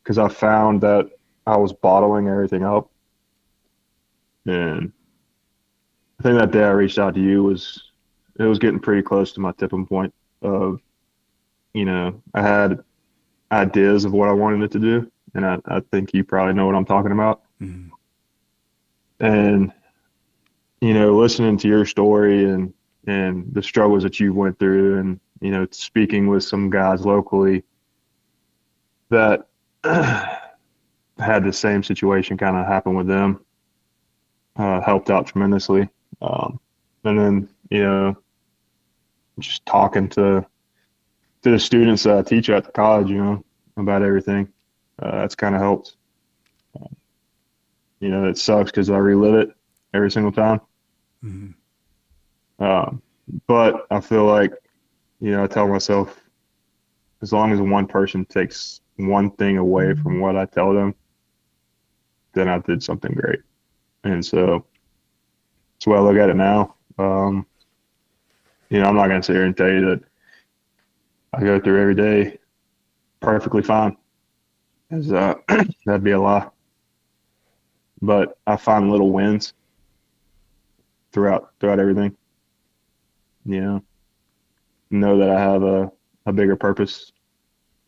'Cause I found that I was bottling everything up. And I think that day I reached out to you it was getting pretty close to my tipping point of, I had ideas of what I wanted it to do. and I think you probably know what I'm talking about. Mm-hmm. And, listening to your story and the struggles that you went through, and, speaking with some guys locally that had the same situation kind of happen with them, helped out tremendously. And then, just talking to the students that I teach at the college, about everything, that's kind of helped. It sucks because I relive it every single time. Mm-hmm. But I feel like, I tell myself, as long as one person takes one thing away from what I tell them, then I did something great. And so that's the way I look at it now. I'm not going to sit here and tell you that I go through every day perfectly fine, because that'd be a lie. But I find little wins throughout everything. Know that I have a bigger purpose,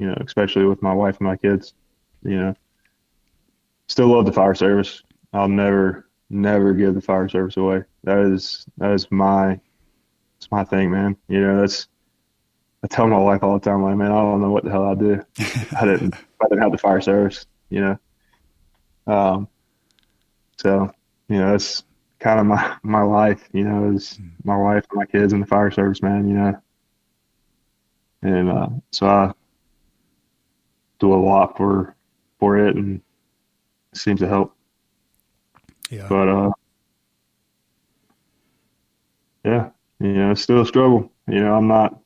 especially with my wife and my kids. Still love the fire service. I'll never give the fire service away. That is my thing, man. I tell my wife all the time, like, man, I don't know what the hell I'd do if I didn't have the fire service, So, that's kind of my life, is my wife and my kids and the fire service, man, And so I do a lot for it, and it seems to help. Yeah. But yeah, it's still a struggle. I'm not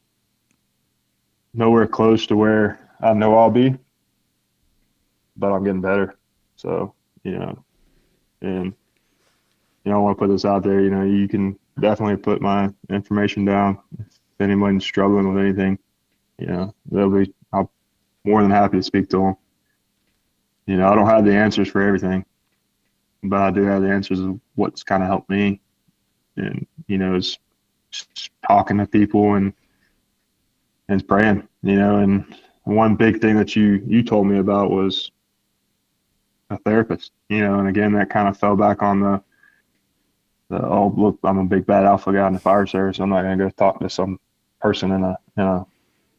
nowhere close to where I know I'll be, but I'm getting better. So, and I want to put this out there. You can definitely put my information down if anyone's struggling with anything. I'm more than happy to speak to them. I don't have the answers for everything, but I do have the answers of what's kind of helped me. And, is just talking to people and praying, and one big thing that you told me about was a therapist, and again, that kind of fell back on the oh, look, I'm a big bad alpha guy in the fire service. I'm not going to go talk to some person in a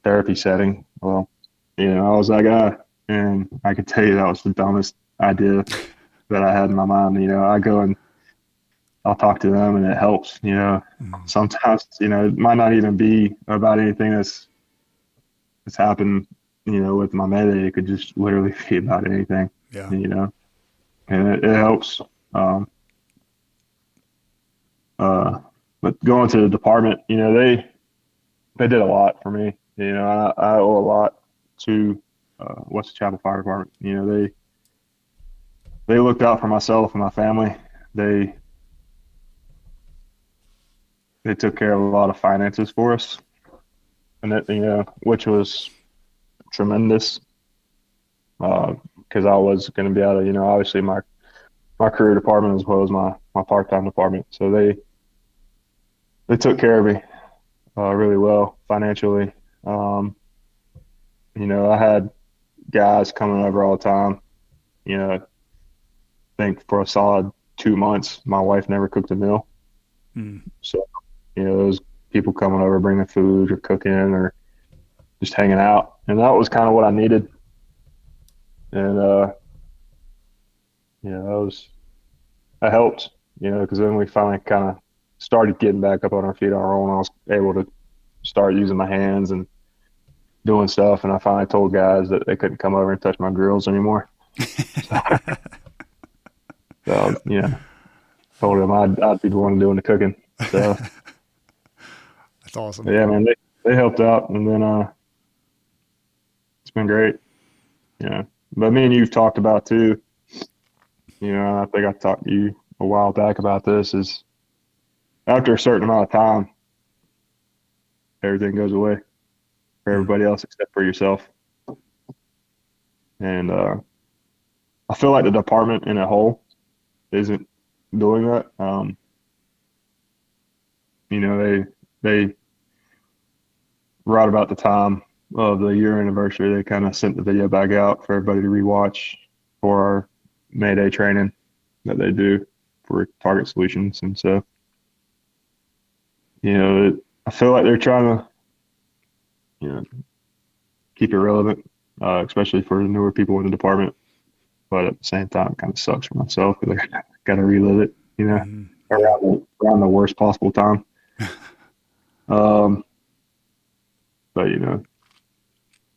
therapy setting. Well, I was that guy, and I could tell you that was the dumbest idea that I had in my mind. I go and I'll talk to them, and it helps. Sometimes, it might not even be about anything that's happened, with my Mayday. It could just literally be about anything, Yeah. And it helps. But going to the department, they did a lot for me. I owe a lot to West Chapel Fire Department. They looked out for myself and my family. They took care of a lot of finances for us, and that, which was tremendous. Because I was going to be out of, obviously my career department as well as my part-time department. So they took care of me really well financially. I had guys coming over all the time. I think for a solid 2 months, my wife never cooked a meal. So, those people coming over, bringing food or cooking or just hanging out. And that was kind of what I needed. And, that helped, because then we finally kind of started getting back up on our feet on our own. I was able to start using my hands and doing stuff. And I finally told guys that they couldn't come over and touch my grills anymore. So, told them I'd be the one doing the cooking. So That's awesome. Yeah, man, they helped out, and then it's been great. But me and you've talked about too. I think I talked to you a while back about this. Is after a certain amount of time, everything goes away for everybody else except for yourself. And I feel like the department in a whole isn't doing that. They right about the time of the year anniversary, they kind of sent the video back out for everybody to rewatch for our Mayday training that they do for Target Solutions. And so, I feel like they're trying to, keep it relevant, especially for newer people in the department. But at the same time, it kind of sucks for myself because I got to relive it, around the worst possible time. But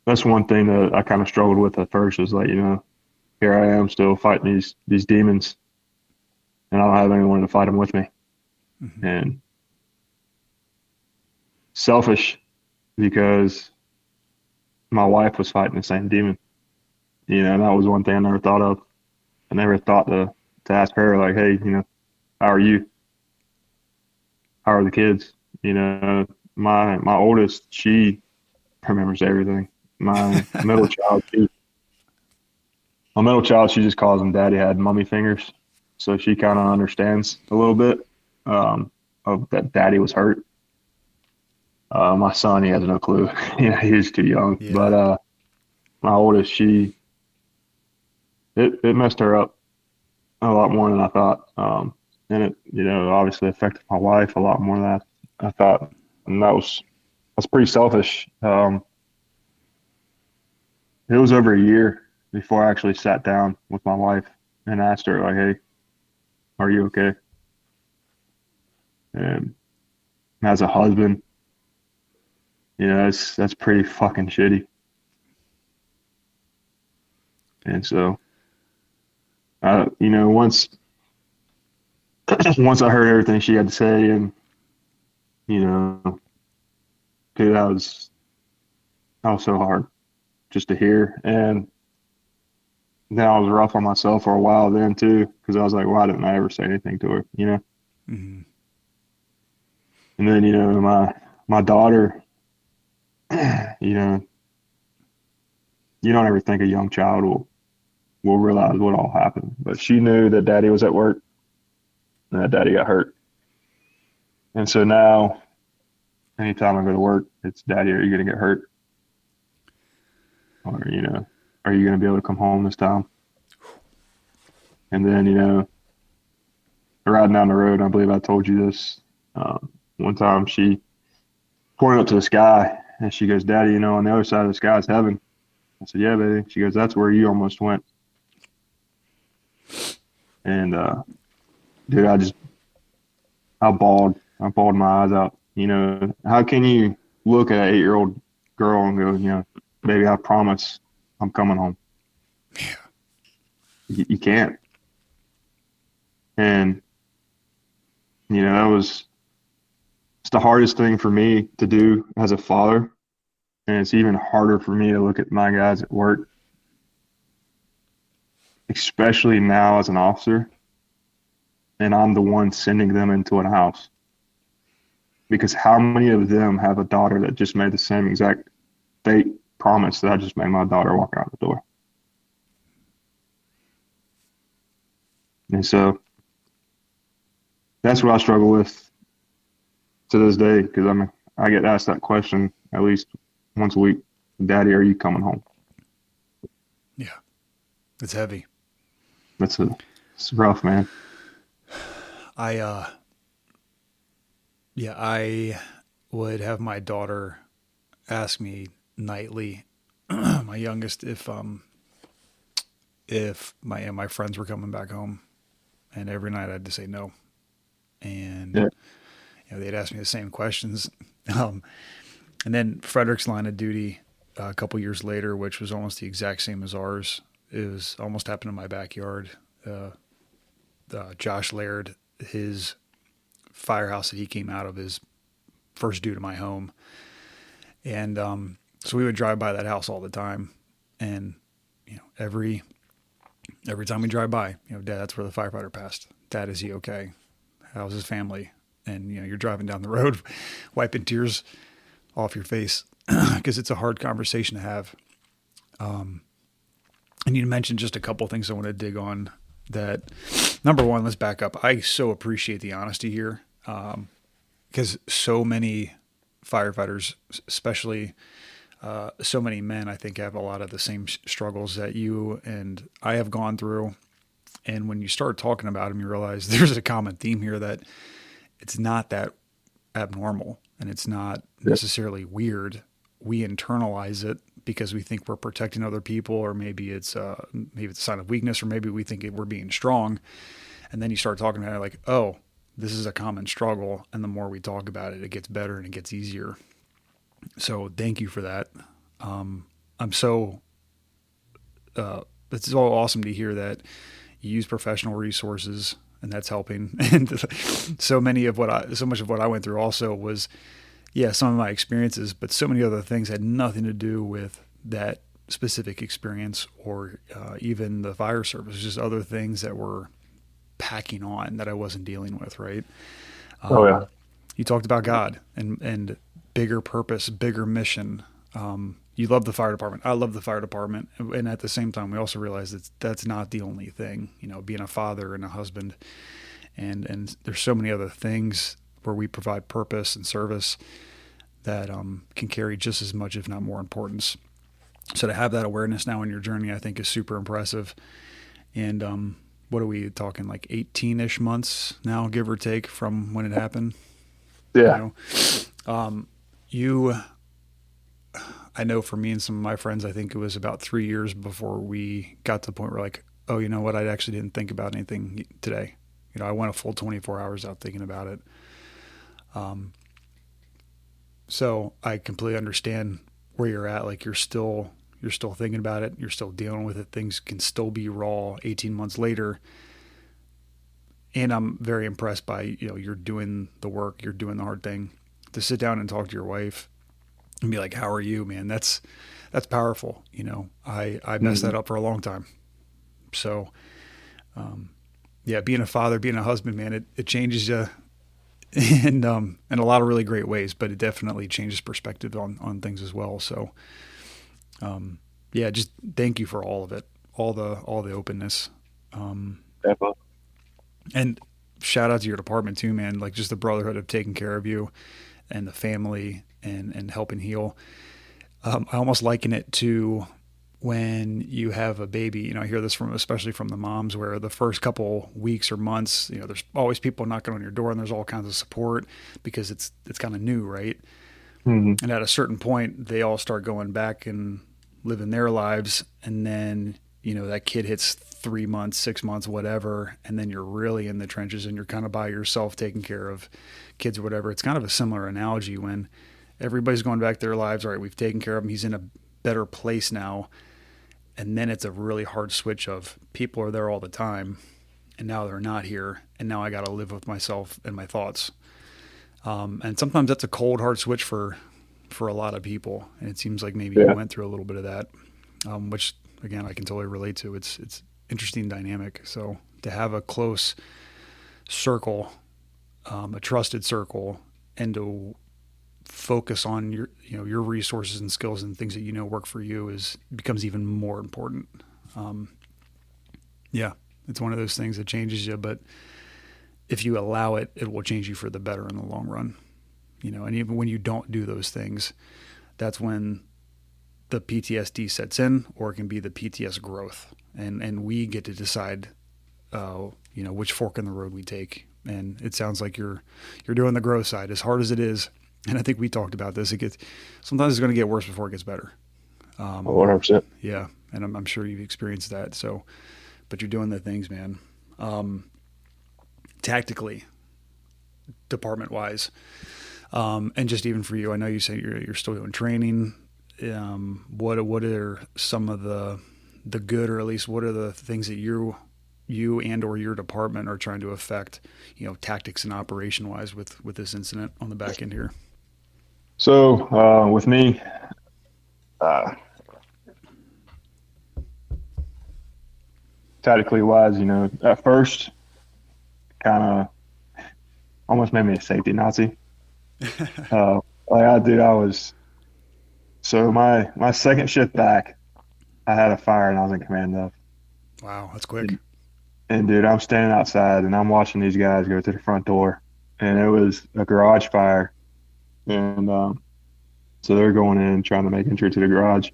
that's one thing that I kind of struggled with at first was like, here I am still fighting these demons, and I don't have anyone to fight them with me. Mm-hmm. And selfish because my wife was fighting the same demon, and that was one thing I never thought of. I never thought to ask her like, hey, how are you? How are the kids? My oldest, she remembers everything. My middle child, she just calls him daddy had mummy fingers. So she kind of understands a little bit of that daddy was hurt. My son, he has no clue. He's too young. Yeah. But my oldest, it messed her up a lot more than I thought. And it, obviously affected my wife a lot more than I thought. And that's pretty selfish. It was over a year before I actually sat down with my wife and asked her, like, hey, are you okay? And as a husband, that's pretty fucking shitty. And so, once I heard everything she had to say, and dude, that was so hard just to hear. And then I was rough on myself for a while then too, because I was like, why didn't I ever say anything to her, Mm-hmm. And then my daughter, you don't ever think a young child will realize what all happened, but she knew that daddy was at work and that daddy got hurt. And so now anytime I go to work, it's daddy, are you going to get hurt? Or, are you going to be able to come home this time? And then, riding down the road, I believe I told you this, one time she pointed up to the sky and she goes, Daddy, on the other side of the sky is heaven. I said, yeah, baby. She goes, that's where you almost went. And, dude, I bawled my eyes out. How can you look at an 8-year-old girl and go, baby, I promise I'm coming home. Yeah. You can't. And, it's the hardest thing for me to do as a father. And it's even harder for me to look at my guys at work, especially now as an officer. And I'm the one sending them into a house. Because how many of them have a daughter that just made the same exact fake promise that I just made my daughter walking out the door? And so that's what I struggle with to this day, because I get asked that question at least once a week. Daddy, are you coming home? Yeah. It's heavy. It's rough, man. I would have my daughter ask me nightly, my youngest, if my friends were coming back home, and every night I had to say no. And yeah. They'd ask me the same questions. And then Frederick's line of duty a couple years later, which was almost the exact same as ours, it was almost happened in my backyard. Josh Laird, his firehouse that he came out of is first due to my home. And so we would drive by that house all the time. And, every time we drive by, Dad, that's where the firefighter passed. Dad, is he okay? How's his family? And, you're driving down the road, wiping tears off your face because it's a hard conversation to have. And you mentioned just a couple things I want to dig on that. Number one, let's back up. I so appreciate the honesty here because so many firefighters, especially so many men, I think, have a lot of the same struggles that you and I have gone through. And when you start talking about them, you realize there's a common theme here, that it's not that abnormal and it's not necessarily weird. We internalize it because we think we're protecting other people, or maybe it's a sign of weakness, or maybe we think we're being strong. And then you start talking about it like, oh, this is a common struggle. And the more we talk about it, it gets better and it gets easier. So thank you for that. It's so awesome to hear that you use professional resources, and that's helping. And so much of what I went through also was, some of my experiences, but so many other things had nothing to do with that specific experience, or even the fire service, just other things that were packing on that I wasn't dealing with. Right. You talked about God and bigger purpose, bigger mission. You love the fire department. I love the fire department. And at the same time, we also realize that that's not the only thing, being a father and a husband. And there's so many other things where we provide purpose and service that can carry just as much, if not more, importance. So to have that awareness now in your journey, I think is super impressive. And what are we talking, like 18-ish months now, give or take, from when it happened? Yeah. I know for me and some of my friends, I think it was about 3 years before we got to the point where, like, oh, you know what? I actually didn't think about anything today. I went a full 24 hours out thinking about it. So I completely understand where you're at. Like, you're still thinking about it. You're still dealing with it. Things can still be raw 18 months later. And I'm very impressed by, you're doing the work, you're doing the hard thing. To sit down and talk to your wife and be like, how are you, man? That's powerful. I messed that up for a long time. So, being a father, being a husband, man, it changes you in a lot of really great ways, but it definitely changes perspective on things as well. So, just thank you for all of it, all the openness. And shout out to your department too, man. Like, just the brotherhood of taking care of you and the family and helping heal. I almost liken it to when you have a baby. I hear this especially from the moms, where the first couple weeks or months, there's always people knocking on your door, and there's all kinds of support because it's kind of new, right? Mm-hmm. And at a certain point, they all start going back and living their lives, and then that kid hits 3 months, 6 months, whatever, and then you're really in the trenches and you're kind of by yourself taking care of kids or whatever. It's kind of a similar analogy when everybody's going back to their lives. All right, we've taken care of him. He's in a better place now. And then it's a really hard switch of people are there all the time, and now they're not here. And now I got to live with myself and my thoughts. And sometimes that's a cold, hard switch for a lot of people. And it seems like maybe you went through a little bit of that, which again, I can totally relate to. It's interesting dynamic. So to have a close circle, a trusted circle, and to focus on your resources and skills and things that work for you becomes even more important. It's one of those things that changes you, but if you allow it, it will change you for the better in the long run. And even when you don't do those things, that's when the PTSD sets in, or it can be the PTS growth. And we get to decide, which fork in the road we take. And it sounds like you're doing the growth side, as hard as it is. And I think we talked about this. Sometimes it's going to get worse before it gets better. 100%. Yeah. And I'm sure you've experienced that. So, but you're doing the things, man. Tactically, department wise, and just even for you, I know you say you're still doing training. What are some of the good, or at least what are the things that you and or your department are trying to affect, tactics and operation wise with this incident on the back end here? So with me, tactically wise, at first kind of almost made me a safety Nazi. So my second shift back, I had a fire and I was in command of. Wow, that's quick. And dude, I'm standing outside and I'm watching these guys go to the front door, and it was a garage fire. And So they're going in trying to make entry to the garage.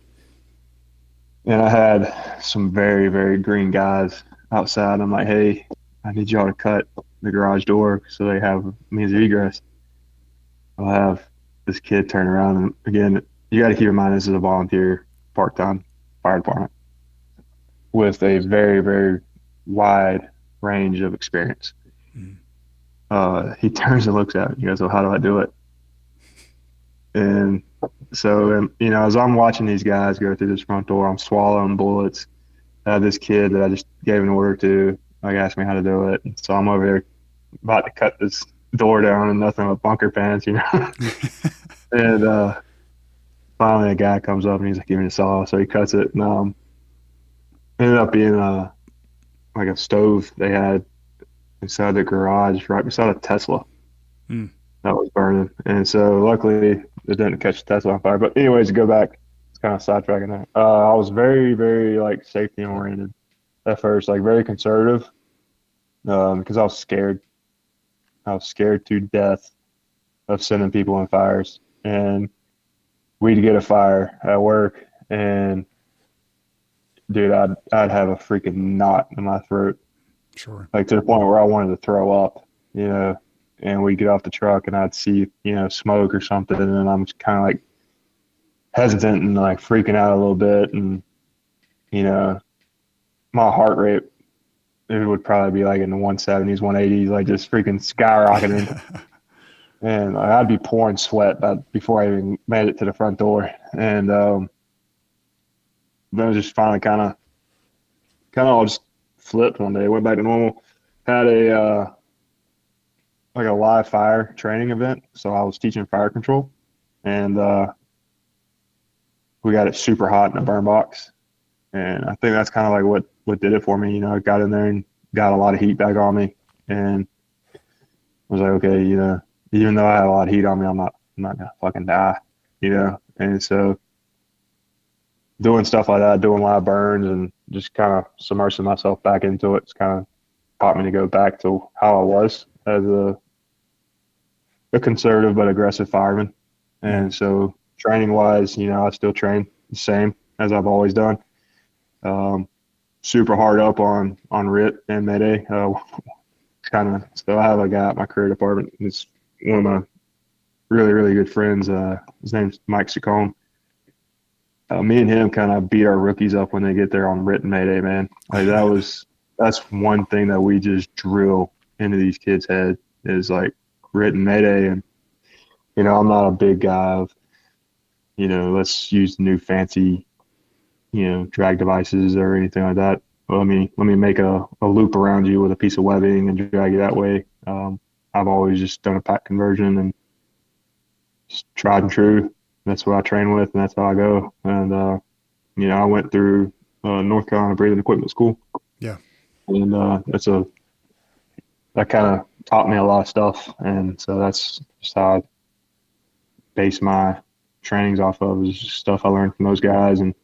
And I had some very, very green guys outside. I'm like, hey, I need y'all to cut the garage door so they have means of egress. I'll have this kid turn around. And again, you got to keep in mind this is a volunteer part-time fire department with a very, very wide range of experience. He turns and looks at me. He goes, well, how do I do it? And so, as I'm watching these guys go through this front door, I'm swallowing bullets. I have this kid that I just gave an order to, like, asked me how to do it. So I'm over there about to cut this door down and nothing but bunker pants, And finally a guy comes up and he's like, give me a saw. So he cuts it. And ended up being like a stove they had inside the garage right beside a Tesla that was burning. And so luckily it didn't catch the Tesla on fire. But anyways, to go back, it's kind of sidetracking that. I was very, very like safety oriented at first, like very conservative, because I was scared. I was scared to death of sending people on fires. And we'd get a fire at work and dude, I'd have a freaking knot in my throat. Sure. Like to the point where I wanted to throw up, and we'd get off the truck and I'd see, smoke or something. And then I'm kind of like hesitant and like freaking out a little bit. And, my heart rate, it would probably be like in the 170s, 180s, like just freaking skyrocketing. And I'd be pouring sweat before I even made it to the front door. And then it just finally kind of all just flipped one day. Went back to normal. Had a like a live fire training event. So I was teaching fire control, and we got it super hot in a burn box. And I think that's kind of like what did it for me. I got in there and got a lot of heat back on me, and was like, okay, even though I had a lot of heat on me, I'm not gonna fucking die, And so doing stuff like that, doing live burns, and just kind of submersing myself back into it, it's kind of taught me to go back to how I was as a conservative but aggressive fireman. And so training wise, I still train the same as I've always done. Super hard up on RIT and Mayday. So I have a guy at my career department. It's one of my really, really good friends. His name's Mike Saccone. Me and him kind of beat our rookies up when they get there on RIT and Mayday, man. Like that's one thing that we just drill into these kids' head is like RIT and Mayday. And, I'm not a big guy of, let's use new fancy, drag devices or anything like that. Let me make a loop around you with a piece of webbing and drag you that way. I've always just done a pack conversion and just tried and true. That's what I train with, and that's how I go. And, I went through North Carolina Breathing Equipment School. Yeah. And that kind of taught me a lot of stuff. And so that's just how I base my trainings off of, is just stuff I learned from those guys. And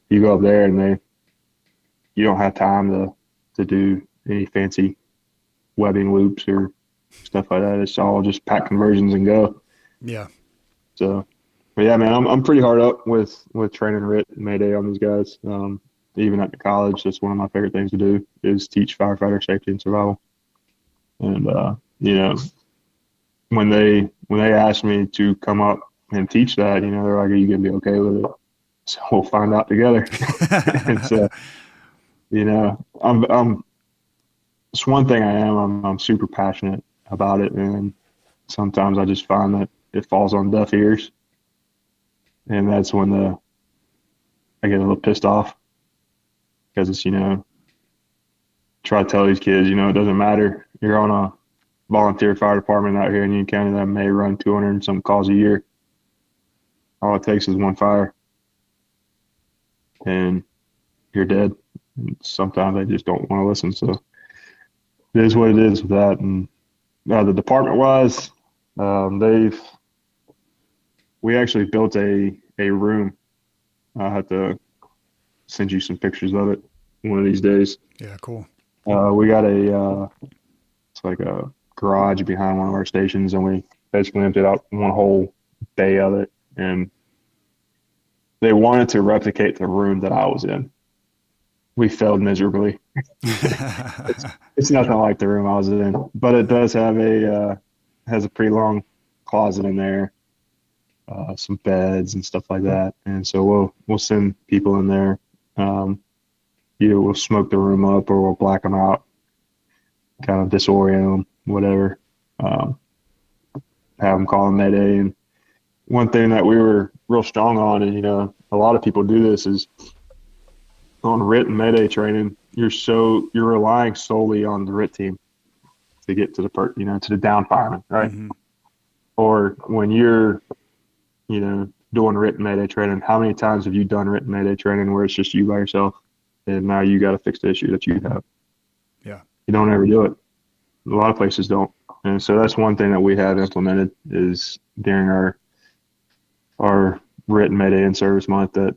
you go up there and you don't have time to do any fancy webbing loops or stuff like that. It's all just pack conversions and go. Yeah. So, but yeah, man, I'm pretty hard up with training RIT and Mayday on these guys. Even at the college, that's one of my favorite things to do is teach firefighter safety and survival. And when they asked me to come up and teach that, they're like, "Are you gonna be okay with it?" So we'll find out together. And so, I'm it's one thing I am. I'm super passionate about it, and sometimes I just find that it falls on deaf ears, and that's when I get a little pissed off because it's try to tell these kids, it doesn't matter. You're on a volunteer fire department out here in Union County that may run 200 and some calls a year. All it takes is one fire, and you're dead. And sometimes they just don't want to listen. So it is what it is with that. And the department-wise, we actually built a room. I'll have to send you some pictures of it one of these days. Yeah, cool. We got it's like a garage behind one of our stations, and we basically emptied out one whole bay of it and they wanted to replicate the room that I was in. We failed miserably. It's nothing like the room I was in, but it does have has a pretty long closet in there, some beds and stuff like that. And so we'll send people in there. Either we'll smoke the room up or we'll black them out, kind of disorient them, whatever. Have them call them Mayday. And one thing that we were real strong on, and a lot of people do this, is on RIT and Mayday training, you're relying solely on the RIT team to get to to the down fireman, right? Mm-hmm. Or when you're, doing RIT and Mayday training, how many times have you done RIT and Mayday training where it's just you by yourself, and now you got to fix the issue that you have? Yeah, you don't ever do it. A lot of places don't, and so that's one thing that we have implemented is during our RIT and Mayday in-service month that.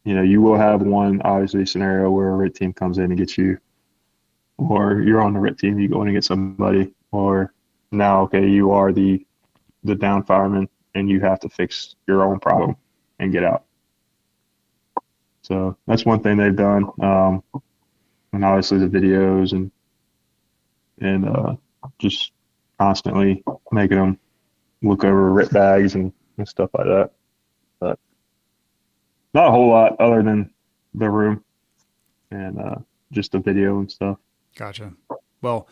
You will have one, obviously, scenario where a RIT team comes in and gets you, or you're on the RIT team, you go in and get somebody, or now, okay, you are the down fireman and you have to fix your own problem and get out. So that's one thing they've done. And obviously the videos and just constantly making them look over RIT bags and stuff like that. But not a whole lot other than the room and just the video and stuff. Gotcha. Well,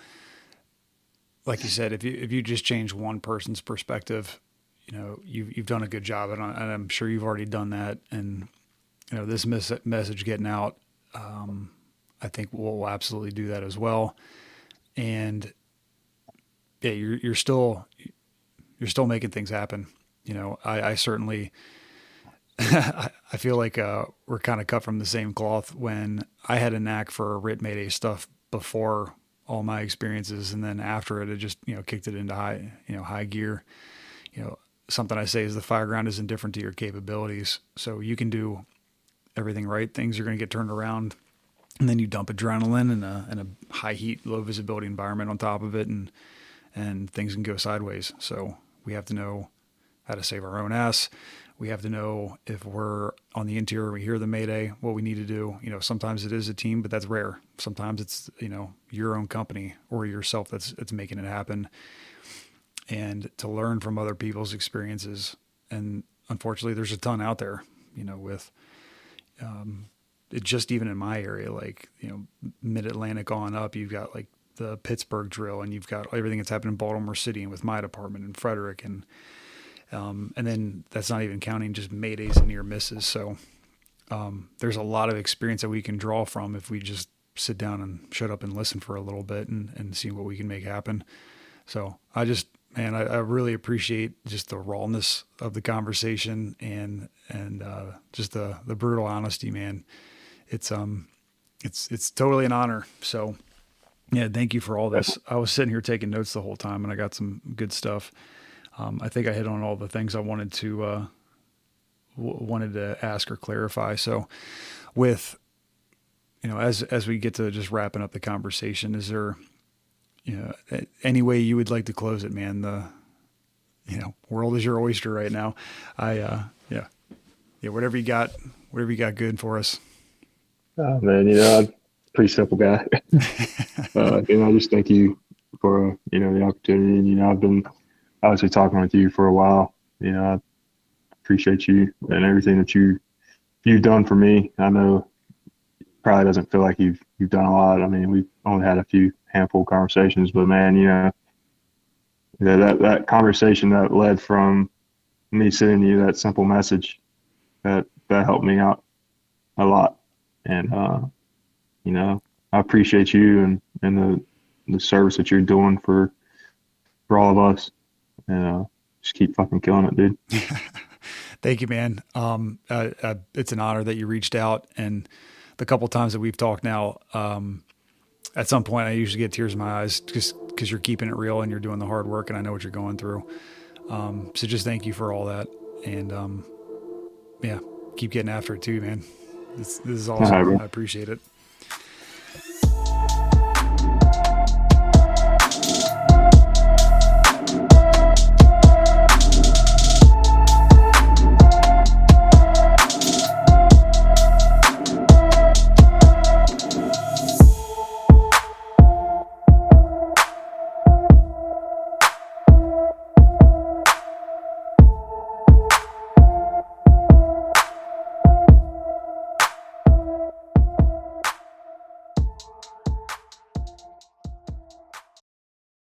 like you said, if you just change one person's perspective, you've done a good job, and I'm sure you've already done that. And this message getting out, I think we'll absolutely do that as well. And yeah, you're still making things happen. I certainly. I feel like we're kind of cut from the same cloth. When I had a knack for RIT Mayday stuff before all my experiences, and then after it just kicked it into high gear. Something I say is the fire ground is indifferent to your capabilities. So you can do everything right, things are going to get turned around, and then you dump adrenaline in a high heat, low visibility environment on top of it, and things can go sideways. So we have to know how to save our own ass. We have to know if we're on the interior, we hear the Mayday, what we need to do. Sometimes it is a team, but that's rare. Sometimes it's, your own company or yourself that's making it happen. And to learn from other people's experiences. And unfortunately, there's a ton out there, with it just even in my area, like, Mid-Atlantic on up, you've got like the Pittsburgh drill, and you've got everything that's happened in Baltimore City and with my department and Frederick, and then that's not even counting just Maydays and near misses. So there's a lot of experience that we can draw from if we just sit down and shut up and listen for a little bit and see what we can make happen. So I really appreciate just the rawness of the conversation and just the brutal honesty, man. It's totally an honor. So yeah, thank you for all this. I was sitting here taking notes the whole time, and I got some good stuff. I think I hit on all the things I wanted to ask or clarify. So with, as we get to just wrapping up the conversation, is there, any way you would like to close it, man? The, world is your oyster right now. Whatever you got good for us. Oh man, I'm a pretty simple guy. I just thank you for, the opportunity. And, I've been obviously talking with you for a while. I appreciate you and everything that you've done for me. I know it probably doesn't feel like you've done a lot. I mean, we've only had a few handful of conversations, but man, that conversation that led from me sending you that simple message, that helped me out a lot. And I appreciate you and the service that you're doing for all of us. And just keep fucking killing it, dude. Thank you, man. It's an honor that you reached out, and the couple times that we've talked now, at some point I usually get tears in my eyes just because you're keeping it real and you're doing the hard work, and I know what you're going through. So just thank you for all that. And keep getting after it too, man. This is awesome. Right, I appreciate it.